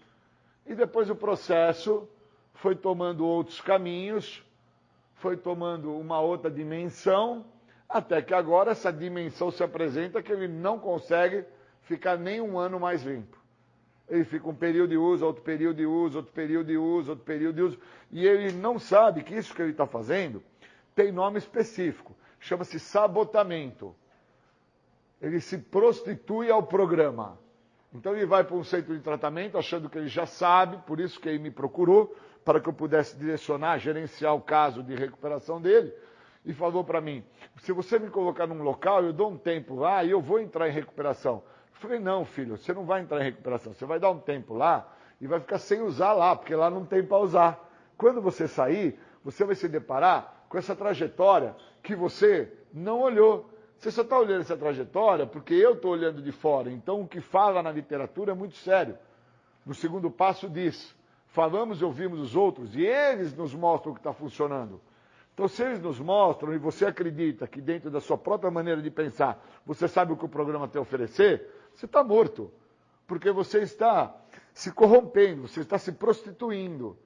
E depois o processo foi tomando outros caminhos, foi tomando uma outra dimensão, até que agora essa dimensão se apresenta que ele não consegue ficar nem um ano mais limpo. Ele fica um período de uso, outro período de uso, outro período de uso, outro período de uso, e ele não sabe que isso que ele está fazendo tem nome específico, chama-se sabotamento. Ele se prostitui ao programa. Então ele vai para um centro de tratamento achando que ele já sabe, por isso que ele me procurou, para que eu pudesse direcionar, gerenciar o caso de recuperação dele, e falou para mim, se você me colocar num local, eu dou um tempo lá e eu vou entrar em recuperação. Eu falei, não, filho, você não vai entrar em recuperação, você vai dar um tempo lá e vai ficar sem usar lá, porque lá não tem para usar. Quando você sair, você vai se deparar com essa trajetória que você não olhou. Você só está olhando essa trajetória porque eu estou olhando de fora. Então, o que fala na literatura é muito sério. No 2º passo diz, falamos e ouvimos os outros, e eles nos mostram o que está funcionando. Então, se eles nos mostram e você acredita que dentro da sua própria maneira de pensar, você sabe o que o programa tem a oferecer, você está morto. Porque você está se corrompendo, você está se prostituindo.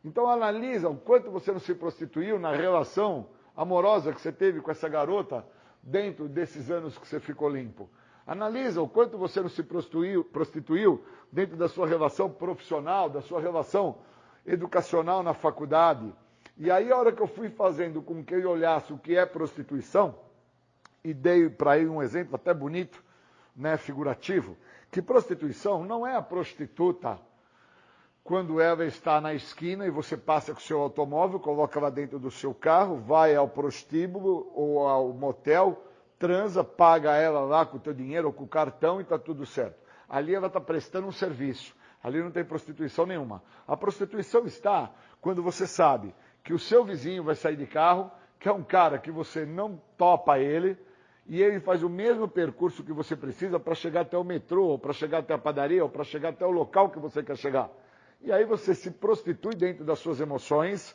Então, analisa o quanto você não se prostituiu na relação amorosa que você teve com essa garota dentro desses anos que você ficou limpo. Analisa o quanto você não se prostituiu dentro da sua relação profissional, da sua relação educacional na faculdade. E aí, a hora que eu fui fazendo com que ele olhasse o que é prostituição, e dei para ele um exemplo até bonito, né, figurativo, que prostituição não é a prostituta quando ela está na esquina e você passa com o seu automóvel, coloca ela dentro do seu carro, vai ao prostíbulo ou ao motel, transa, paga ela lá com o teu dinheiro ou com o cartão e está tudo certo. Ali ela está prestando um serviço. Ali não tem prostituição nenhuma. A prostituição está quando você sabe que o seu vizinho vai sair de carro, que é um cara que você não topa ele, e ele faz o mesmo percurso que você precisa para chegar até o metrô, ou para chegar até a padaria, ou para chegar até o local que você quer chegar. E aí você se prostitui dentro das suas emoções,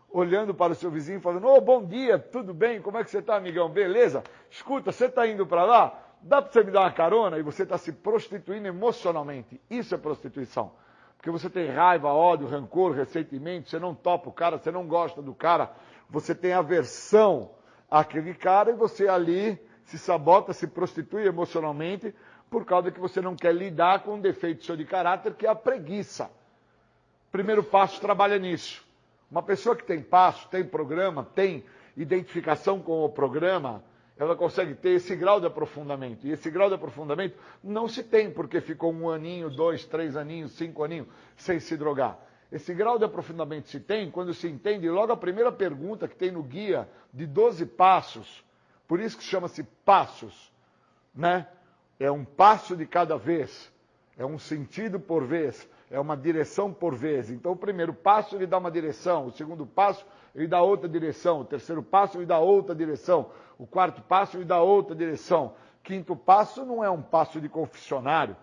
olhando para o seu vizinho e falando, ô, bom dia, tudo bem? Como é que você está, amigão? Beleza? Escuta, você está indo para lá? Dá para você me dar uma carona? E você está se prostituindo emocionalmente. Isso é prostituição. Porque você tem raiva, ódio, rancor, ressentimento, você não topa o cara, você não gosta do cara, você tem aversão àquele cara e você ali se sabota, se prostitui emocionalmente por causa que você não quer lidar com um defeito seu de caráter, que é a preguiça. Primeiro passo trabalha nisso. Uma pessoa que tem passo, tem programa, tem identificação com o programa, ela consegue ter esse grau de aprofundamento. E esse grau de aprofundamento não se tem porque ficou 1 aninho, 2, 3 aninhos, 5 aninhos sem se drogar. Esse grau de aprofundamento se tem quando se entende logo a primeira pergunta que tem no guia de 12 passos. Por isso que chama-se passos, né? É um passo de cada vez, é um sentido por vez, é uma direção por vez. Então o primeiro passo ele dá uma direção, o segundo passo ele dá outra direção, o terceiro passo ele dá outra direção, o quarto passo ele dá outra direção. Quinto passo não é um passo de confessionário,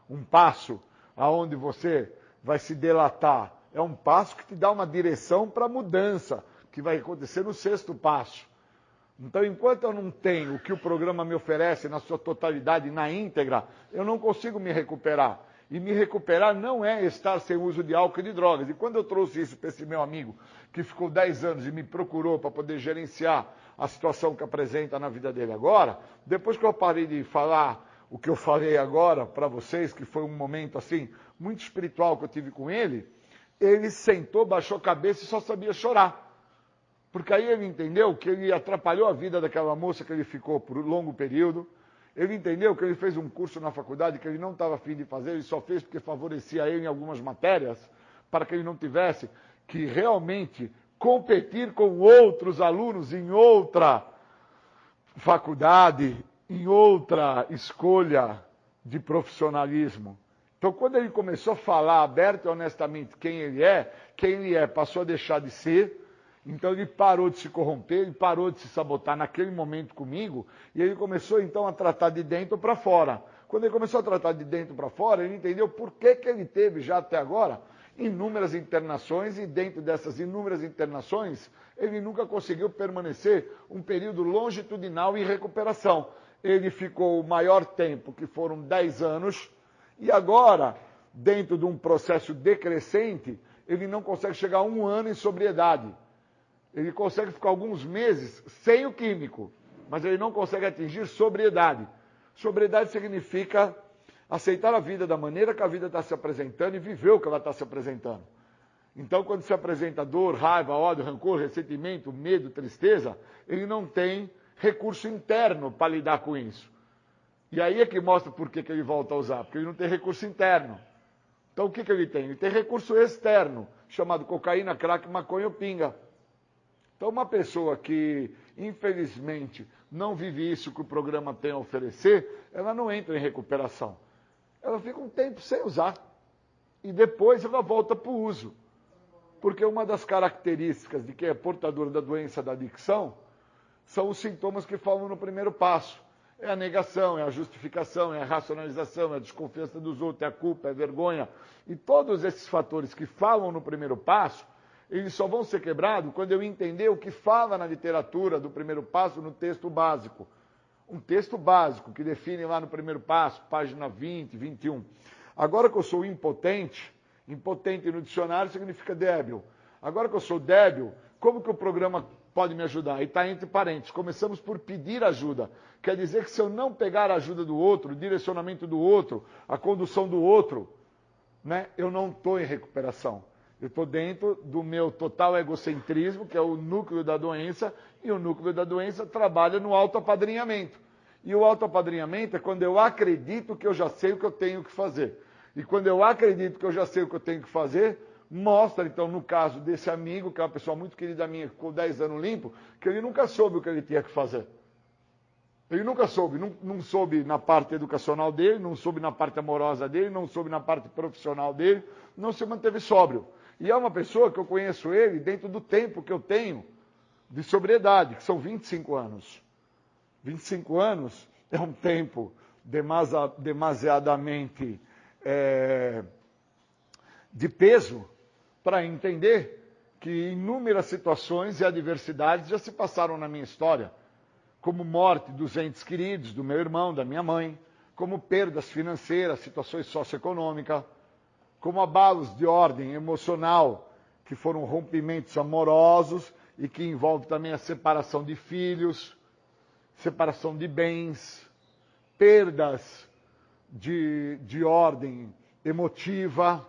um passo aonde você vai se delatar. É um passo que te dá uma direção para a mudança, que vai acontecer no sexto passo. Então, enquanto eu não tenho o que o programa me oferece na sua totalidade, na íntegra, eu não consigo me recuperar. E me recuperar não é estar sem uso de álcool e de drogas. E quando eu trouxe isso para esse meu amigo, que ficou 10 anos e me procurou para poder gerenciar a situação que apresenta na vida dele agora, depois que eu parei de falar o que eu falei agora para vocês, que foi um momento assim, muito espiritual que eu tive com ele, ele sentou, baixou a cabeça e só sabia chorar. Porque aí ele entendeu que ele atrapalhou a vida daquela moça que ele ficou por um longo período. Ele entendeu que ele fez um curso na faculdade que ele não estava afim de fazer, ele só fez porque favorecia ele em algumas matérias, para que ele não tivesse que realmente competir com outros alunos em outra faculdade, em outra escolha de profissionalismo. Então, quando ele começou a falar aberto e honestamente quem ele é, passou a deixar de ser. Então ele parou de se corromper, ele parou de se sabotar naquele momento comigo, e ele começou então a tratar de dentro para fora. Quando ele começou a tratar de dentro para fora, ele entendeu por que ele teve já até agora inúmeras internações, e dentro dessas inúmeras internações, ele nunca conseguiu permanecer um período longitudinal em recuperação. Ele ficou o maior tempo, que foram 10 anos, e agora, dentro de um processo decrescente, ele não consegue chegar a 1 ano em sobriedade. Ele consegue ficar alguns meses sem o químico, mas ele não consegue atingir sobriedade. Sobriedade significa aceitar a vida da maneira que a vida está se apresentando e viver o que ela está se apresentando. Então, quando se apresenta dor, raiva, ódio, rancor, ressentimento, medo, tristeza, ele não tem recurso interno para lidar com isso. E aí é que mostra por que ele volta a usar, porque ele não tem recurso interno. Então, o que ele tem? Ele tem recurso externo, chamado cocaína, crack, maconha ou pinga. Então, uma pessoa que, infelizmente, não vive isso que o programa tem a oferecer, ela não entra em recuperação. Ela fica um tempo sem usar. E depois ela volta para o uso. Porque uma das características de quem é portador da doença da adicção são os sintomas que falam no primeiro passo. É a negação, é a justificação, é a racionalização, é a desconfiança dos outros, é a culpa, é a vergonha. E todos esses fatores que falam no primeiro passo, eles só vão ser quebrados quando eu entender o que fala na literatura do primeiro passo no texto básico. Um texto básico que define lá no primeiro passo, página 20, 21. Agora que eu sou impotente, impotente no dicionário significa débil. Agora que eu sou débil, como que o programa pode me ajudar? E está entre parênteses. Começamos por pedir ajuda. Quer dizer que se eu não pegar a ajuda do outro, o direcionamento do outro, a condução do outro, né, eu não estou em recuperação. Eu estou dentro do meu total egocentrismo, que é o núcleo da doença, e o núcleo da doença trabalha no autoapadrinhamento. E o autoapadrinhamento é quando eu acredito que eu já sei o que eu tenho que fazer. E quando eu acredito que eu já sei o que eu tenho que fazer, mostra, então, no caso desse amigo, que é uma pessoa muito querida minha, que ficou 10 anos limpo, que ele nunca soube o que ele tinha que fazer. Ele nunca soube, não soube na parte educacional dele, não soube na parte amorosa dele, não soube na parte profissional dele, não se manteve sóbrio. E é uma pessoa que eu conheço ele dentro do tempo que eu tenho de sobriedade, que são 25 anos. 25 anos é um tempo demasiadamente de peso para entender que inúmeras situações e adversidades já se passaram na minha história. como morte dos entes queridos, do meu irmão, da minha mãe, como perdas financeiras, situações socioeconômicas, como abalos de ordem emocional, que foram rompimentos amorosos e que envolve também a separação de filhos, separação de bens, perdas de ordem emotiva.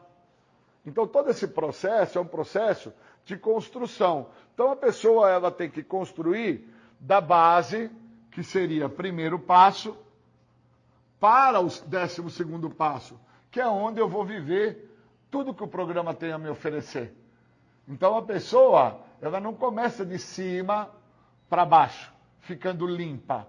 Então, todo esse processo é um processo de construção. Então, a pessoa ela tem que construir da base, que seria primeiro passo, para o 12º passo, que é onde eu vou viver tudo que o programa tem a me oferecer. Então, a pessoa ela não começa de cima para baixo, ficando limpa.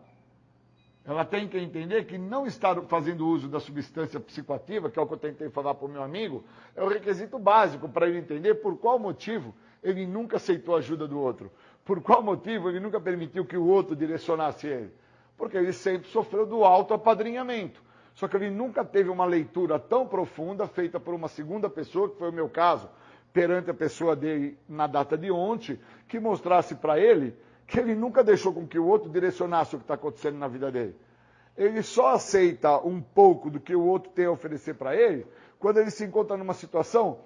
Ela tem que entender que não estar fazendo uso da substância psicoativa, que é o que eu tentei falar para o meu amigo, é o requisito básico para ele entender por qual motivo ele nunca aceitou a ajuda do outro. Por qual motivo ele nunca permitiu que o outro direcionasse ele. Porque ele sempre sofreu do autoapadrinhamento. Só que ele nunca teve uma leitura tão profunda feita por uma segunda pessoa, que foi o meu caso, perante a pessoa dele na data de ontem, que mostrasse para ele que ele nunca deixou com que o outro direcionasse o que está acontecendo na vida dele. Ele só aceita um pouco do que o outro tem a oferecer para ele quando ele se encontra numa situação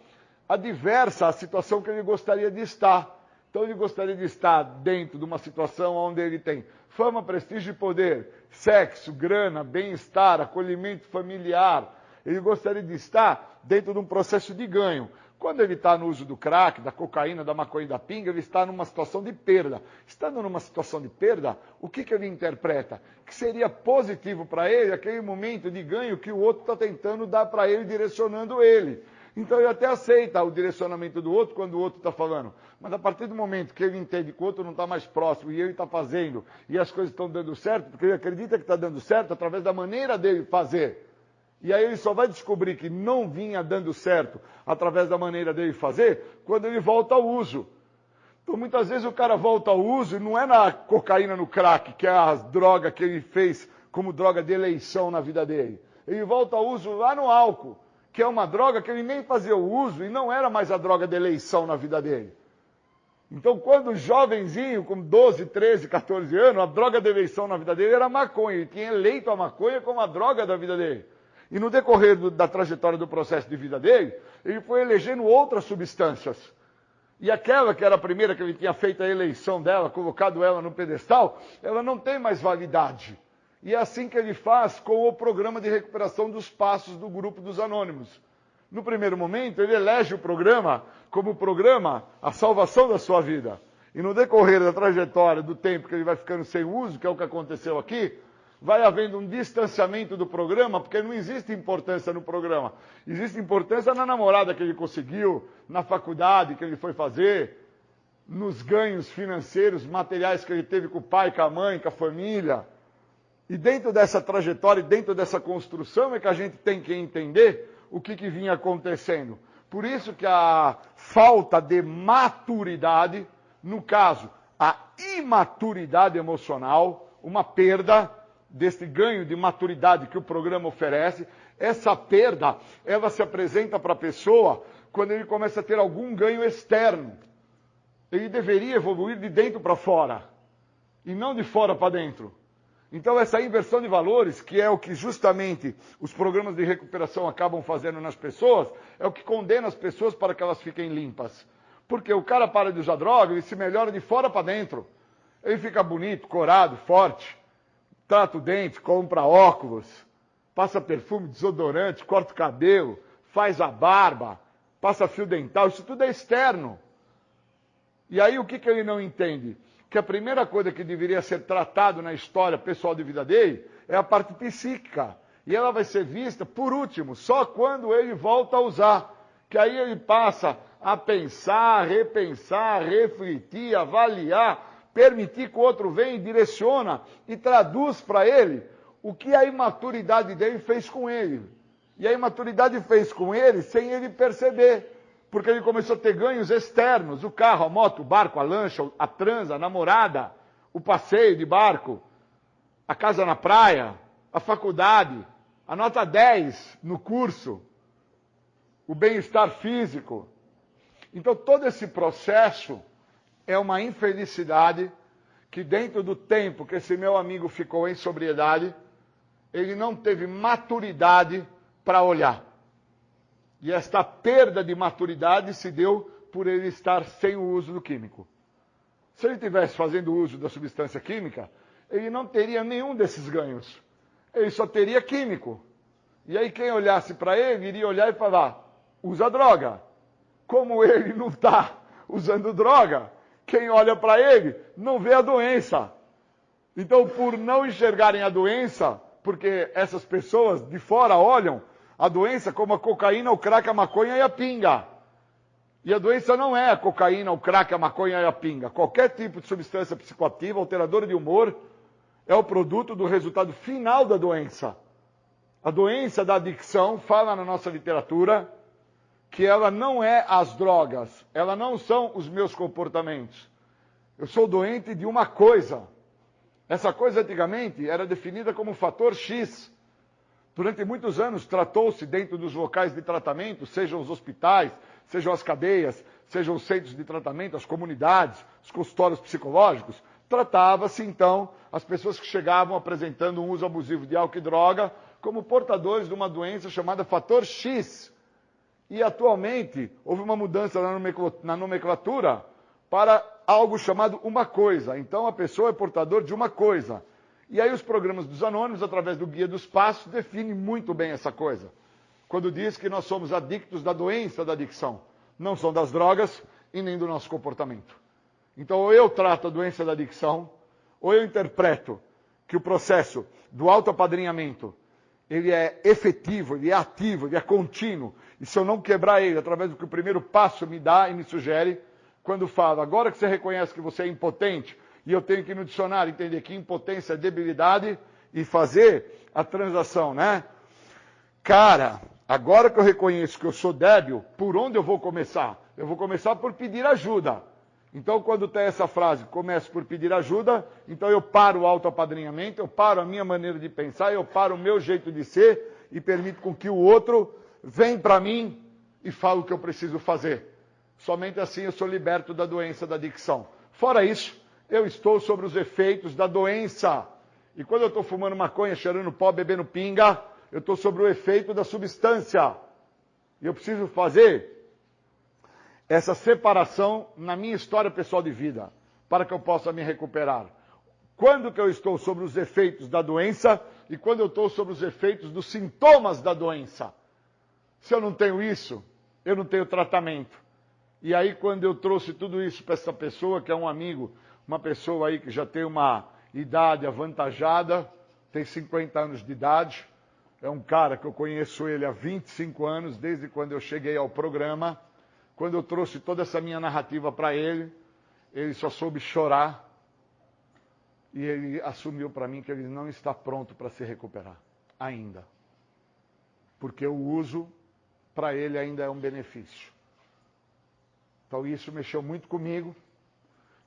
adversa à situação que ele gostaria de estar. Então ele gostaria de estar dentro de uma situação onde ele tem fama, prestígio e poder, sexo, grana, bem-estar, acolhimento familiar. Ele gostaria de estar dentro de um processo de ganho. Quando ele está no uso do crack, da cocaína, da maconha e da pinga, ele está numa situação de perda. Estando numa situação de perda, o que ele interpreta? Que seria positivo para ele aquele momento de ganho que o outro está tentando dar para ele, direcionando ele. Então ele até aceita o direcionamento do outro quando o outro está falando. Mas a partir do momento que ele entende que o outro não está mais próximo e ele está fazendo e as coisas estão dando certo, porque ele acredita que está dando certo através da maneira dele fazer. E aí ele só vai descobrir que não vinha dando certo através da maneira dele fazer quando ele volta ao uso. Então muitas vezes o cara volta ao uso e não é na cocaína, no crack, que é a droga que ele fez como droga de eleição na vida dele. Ele volta ao uso lá no álcool, que é uma droga que ele nem fazia o uso e não era mais a droga de eleição na vida dele. Então, quando jovenzinho, com 12, 13, 14 anos, a droga de eleição na vida dele era a maconha. Ele tinha eleito a maconha como a droga da vida dele. E no decorrer da trajetória do processo de vida dele, ele foi elegendo outras substâncias. E aquela que era a primeira que ele tinha feito a eleição dela, colocado ela no pedestal, ela não tem mais validade. E é assim que ele faz com o programa de recuperação dos passos do grupo dos anônimos. No primeiro momento, ele elege o programa como o programa a salvação da sua vida. E no decorrer da trajetória do tempo que ele vai ficando sem uso, que é o que aconteceu aqui, vai havendo um distanciamento do programa, porque não existe importância no programa. Existe importância na namorada que ele conseguiu, na faculdade que ele foi fazer, nos ganhos financeiros, materiais que ele teve com o pai, com a mãe, com a família. E dentro dessa trajetória, dentro dessa construção, é que a gente tem que entender o que vinha acontecendo. Por isso que a falta de maturidade, no caso, a imaturidade emocional, uma perda desse ganho de maturidade que o programa oferece, essa perda, ela se apresenta para a pessoa quando ele começa a ter algum ganho externo. Ele deveria evoluir de dentro para fora, e não de fora para dentro. Então essa inversão de valores, que é o que justamente os programas de recuperação acabam fazendo nas pessoas, é o que condena as pessoas para que elas fiquem limpas. Porque o cara para de usar droga, ele se melhora de fora para dentro. Ele fica bonito, corado, forte, trata o dente, compra óculos, passa perfume, desodorante, corta o cabelo, faz a barba, passa fio dental, isso tudo é externo. E aí o que ele não entende? Que a primeira coisa que deveria ser tratado na história pessoal de vida dele é a parte psíquica. E ela vai ser vista, por último, só quando ele volta a usar. Que aí ele passa a pensar, repensar, refletir, avaliar, permitir que o outro venha e direciona e traduz para ele o que a imaturidade dele fez com ele. E a imaturidade fez com ele sem ele perceber. Porque ele começou a ter ganhos externos, o carro, a moto, o barco, a lancha, a transa, a namorada, o passeio de barco, a casa na praia, a faculdade, a nota 10 no curso, o bem-estar físico. Então todo esse processo é uma infelicidade que dentro do tempo que esse meu amigo ficou em sobriedade, ele não teve maturidade para olhar. E esta perda de maturidade se deu por ele estar sem o uso do químico. Se ele estivesse fazendo uso da substância química, ele não teria nenhum desses ganhos. Ele só teria químico. E aí quem olhasse para ele, iria olhar e falar, usa droga. Como ele não está usando droga, quem olha para ele não vê a doença. Então, por não enxergarem a doença, porque essas pessoas de fora olham a doença como a cocaína, o crack, a maconha e a pinga. E a doença não é a cocaína, o crack, a maconha e a pinga. Qualquer tipo de substância psicoativa, alteradora de humor, é o produto do resultado final da doença. A doença da adicção, fala na nossa literatura, que ela não é as drogas, ela não são os meus comportamentos. Eu sou doente de uma coisa. Essa coisa antigamente era definida como fator X. Durante muitos anos tratou-se dentro dos locais de tratamento, sejam os hospitais, sejam as cadeias, sejam os centros de tratamento, as comunidades, os consultórios psicológicos, tratava-se então as pessoas que chegavam apresentando um uso abusivo de álcool e droga como portadores de uma doença chamada fator X. E atualmente houve uma mudança na nomenclatura para algo chamado uma coisa. Então a pessoa é portador de uma coisa. E aí os programas dos anônimos, através do Guia dos Passos, definem muito bem essa coisa. Quando diz que nós somos adictos da doença da adicção. Não são das drogas e nem do nosso comportamento. Então ou eu trato a doença da adicção, ou eu interpreto que o processo do autoapadrinhamento, ele é efetivo, ele é ativo, ele é contínuo. E se eu não quebrar ele através do que o primeiro passo me dá e me sugere, quando falo, agora que você reconhece que você é impotente, e eu tenho que ir no dicionário entender que impotência é debilidade e fazer a transação, né? Cara, agora que eu reconheço que eu sou débil, por onde eu vou começar? Eu vou começar por pedir ajuda. Então, quando tem essa frase, começo por pedir ajuda, então eu paro o autoapadrinhamento, eu paro a minha maneira de pensar, eu paro o meu jeito de ser e permito com que o outro venha para mim e fale o que eu preciso fazer. Somente assim eu sou liberto da doença da adicção. Fora isso, eu estou sobre os efeitos da doença. E quando eu estou fumando maconha, cheirando pó, bebendo pinga, eu estou sobre o efeito da substância. E eu preciso fazer essa separação na minha história pessoal de vida, para que eu possa me recuperar. Quando que eu estou sobre os efeitos da doença e quando eu estou sobre os efeitos dos sintomas da doença. Se eu não tenho isso, eu não tenho tratamento. E aí quando eu trouxe tudo isso para essa pessoa, que é um amigo, uma pessoa aí que já tem uma idade avantajada, tem 50 anos de idade, é um cara que eu conheço ele há 25 anos, desde quando eu cheguei ao programa. Quando eu trouxe toda essa minha narrativa para ele só soube chorar e ele assumiu para mim que ele não está pronto para se recuperar, ainda. Porque o uso, para ele, ainda é um benefício. Então isso mexeu muito comigo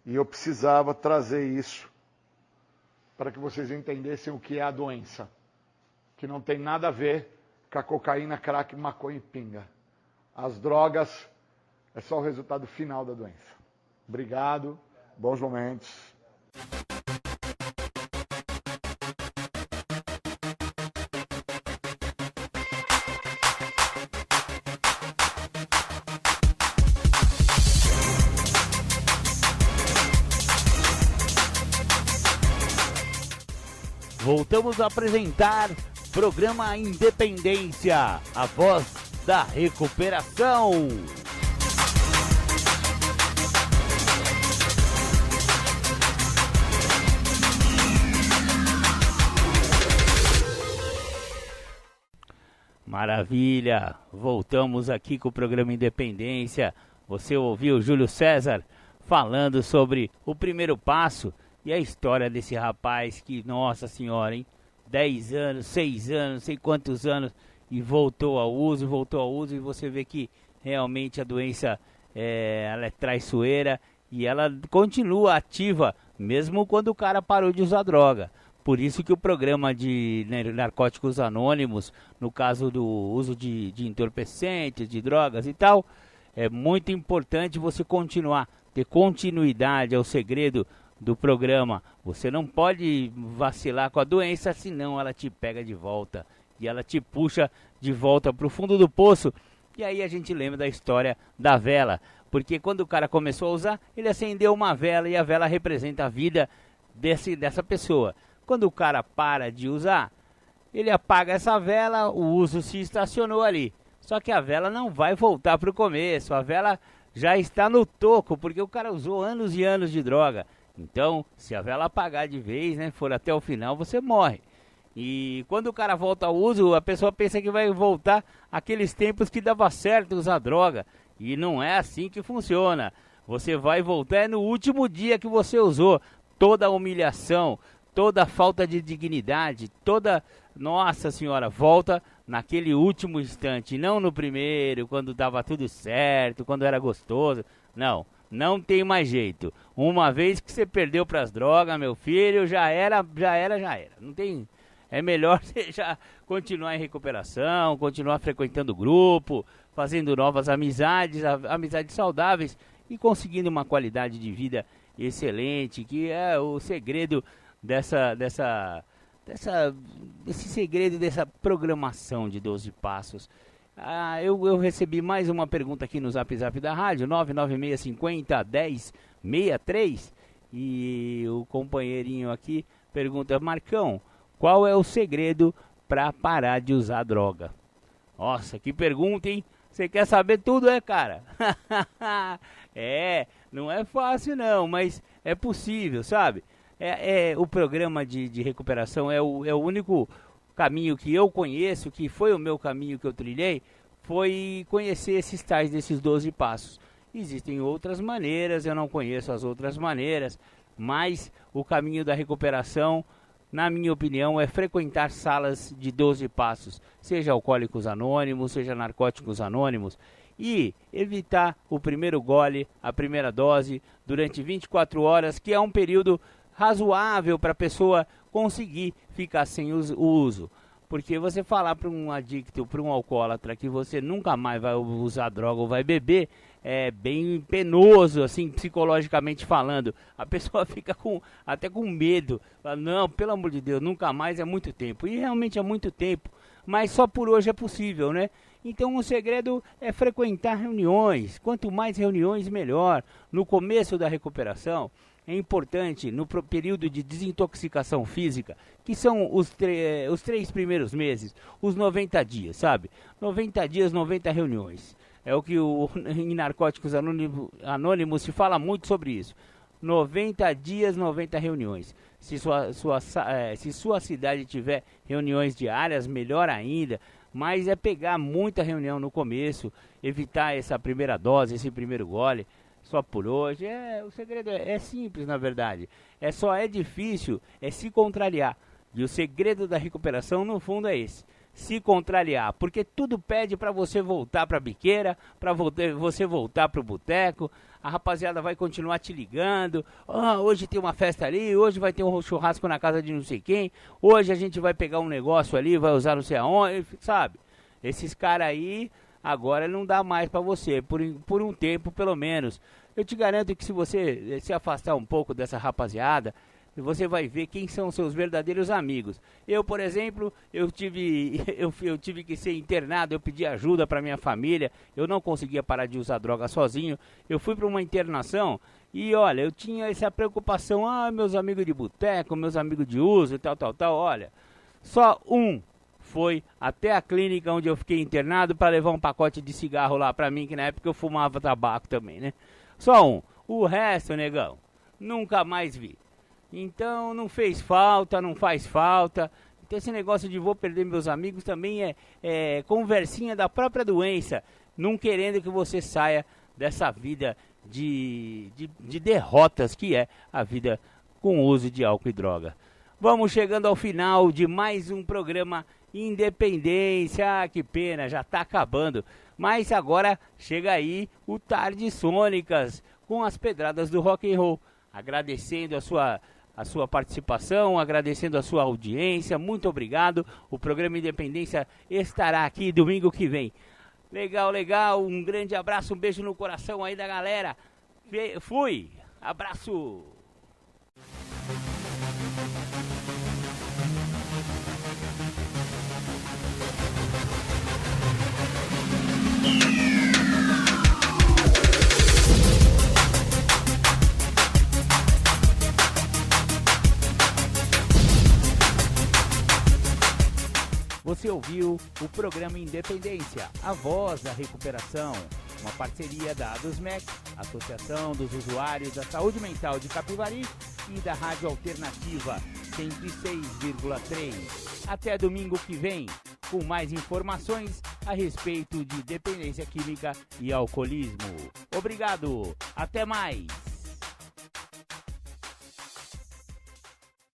e eu precisava trazer isso para que vocês entendessem o que é a doença, que não tem nada a ver com a cocaína, crack, maconha e pinga. As drogas é só o resultado final da doença. Obrigado, bons momentos. Voltamos a apresentar programa Independência, a voz da recuperação. Maravilha, voltamos aqui com o programa Independência. Você ouviu o Júlio César falando sobre o primeiro passo e a história desse rapaz que, nossa senhora, hein? 10 anos, 6 anos, sei quantos anos, e voltou ao uso, e você vê que realmente a doença ela é traiçoeira e ela continua ativa, mesmo quando o cara parou de usar droga. Por isso que o programa de Narcóticos Anônimos, no caso do uso de entorpecentes, de drogas e tal, é muito importante você continuar, ter continuidade, é o segredo do programa. Você não pode vacilar com a doença, senão ela te pega de volta. E ela te puxa de volta para o fundo do poço. E aí a gente lembra da história da vela. Porque quando o cara começou a usar, ele acendeu uma vela e a vela representa a vida dessa pessoa. Quando o cara para de usar, ele apaga essa vela, o uso se estacionou ali. Só que a vela não vai voltar para o começo, a vela já está no toco, porque o cara usou anos e anos de droga. Então, se a vela apagar de vez, né, for até o final, você morre. E quando o cara volta ao uso, a pessoa pensa que vai voltar aqueles tempos que dava certo usar droga. E não é assim que funciona. Você vai voltar no último dia que você usou. Toda a humilhação, toda a falta de dignidade, toda... Nossa senhora, volta naquele último instante, não no primeiro, quando dava tudo certo, quando era gostoso. Não, não tem mais jeito. Uma vez que você perdeu para as drogas, meu filho, já era. Não tem... É melhor você já continuar em recuperação, continuar frequentando o grupo, fazendo novas amizades, amizades saudáveis e conseguindo uma qualidade de vida excelente, que é o segredo esse segredo dessa programação de 12 passos. Eu recebi mais uma pergunta aqui no Zap Zap da rádio, 996501063, e o companheirinho aqui pergunta: Marcão, qual é o segredo para parar de usar droga? Nossa, que pergunta, hein? Você quer saber tudo, cara? Não é fácil não, mas é possível, sabe? O programa de recuperação é o único caminho que eu conheço, que foi o meu caminho que eu trilhei, foi conhecer esses tais desses 12 passos. Existem outras maneiras, eu não conheço as outras maneiras, mas o caminho da recuperação, na minha opinião, é frequentar salas de 12 passos, seja Alcoólicos Anônimos, seja Narcóticos Anônimos, e evitar o primeiro gole, a primeira dose, durante 24 horas, que é um período razoável para a pessoa conseguir ficar sem o uso. Porque você falar para um adicto, para um alcoólatra, que você nunca mais vai usar droga ou vai beber, é bem penoso, assim, psicologicamente falando. A pessoa fica até com medo. Fala, não, pelo amor de Deus, nunca mais, é muito tempo. E realmente é muito tempo, mas só por hoje é possível, né? Então o segredo é frequentar reuniões. Quanto mais reuniões, melhor. No começo da recuperação, é importante, no período de desintoxicação física, que são os 3 primeiros meses, os 90 dias, sabe? 90 dias, 90 reuniões. É o que em Narcóticos Anônimos se fala muito sobre isso. 90 dias, 90 reuniões. Se sua cidade tiver reuniões diárias, melhor ainda. Mas é pegar muita reunião no começo, evitar essa primeira dose, esse primeiro gole. Só por hoje, o segredo é simples, na verdade. Só é difícil, se contrariar. E o segredo da recuperação, no fundo, é esse: se contrariar. Porque tudo pede para você voltar para a biqueira, para você voltar para o boteco. A rapaziada vai continuar te ligando. Hoje tem uma festa ali, hoje vai ter um churrasco na casa de não sei quem. Hoje a gente vai pegar um negócio ali, vai usar não sei aonde, sabe? Esses caras aí... Agora não dá mais para você, por um tempo pelo menos. Eu te garanto que se você se afastar um pouco dessa rapaziada, você vai ver quem são seus verdadeiros amigos. Eu, por exemplo, eu tive que ser internado, eu pedi ajuda para minha família, eu não conseguia parar de usar droga sozinho. Eu fui para uma internação e, olha, eu tinha essa preocupação, meus amigos de boteco, meus amigos de uso e tal, olha, só um foi até a clínica onde eu fiquei internado para levar um pacote de cigarro lá para mim, que na época eu fumava tabaco também, né? Só um. O resto, negão, nunca mais vi. Então não fez falta, não faz falta. Então esse negócio de vou perder meus amigos também é conversinha da própria doença, não querendo que você saia dessa vida de derrotas que é a vida com o uso de álcool e droga. Vamos chegando ao final de mais um programa Independência. Que pena, já está acabando. Mas agora chega aí o Tardes Sônicas com as pedradas do rock and roll. Agradecendo a sua participação, agradecendo a sua audiência. Muito obrigado. O programa Independência estará aqui domingo que vem. Legal. Um grande abraço, um beijo no coração aí da galera. Fui. Abraço. Você ouviu o programa Independência, a voz da recuperação, uma parceria da ADUSMEC, Associação dos Usuários da Saúde Mental de Capivari, e da Rádio Alternativa 106,3. Até domingo que vem, com mais informações a respeito de dependência química e alcoolismo. Obrigado, até mais!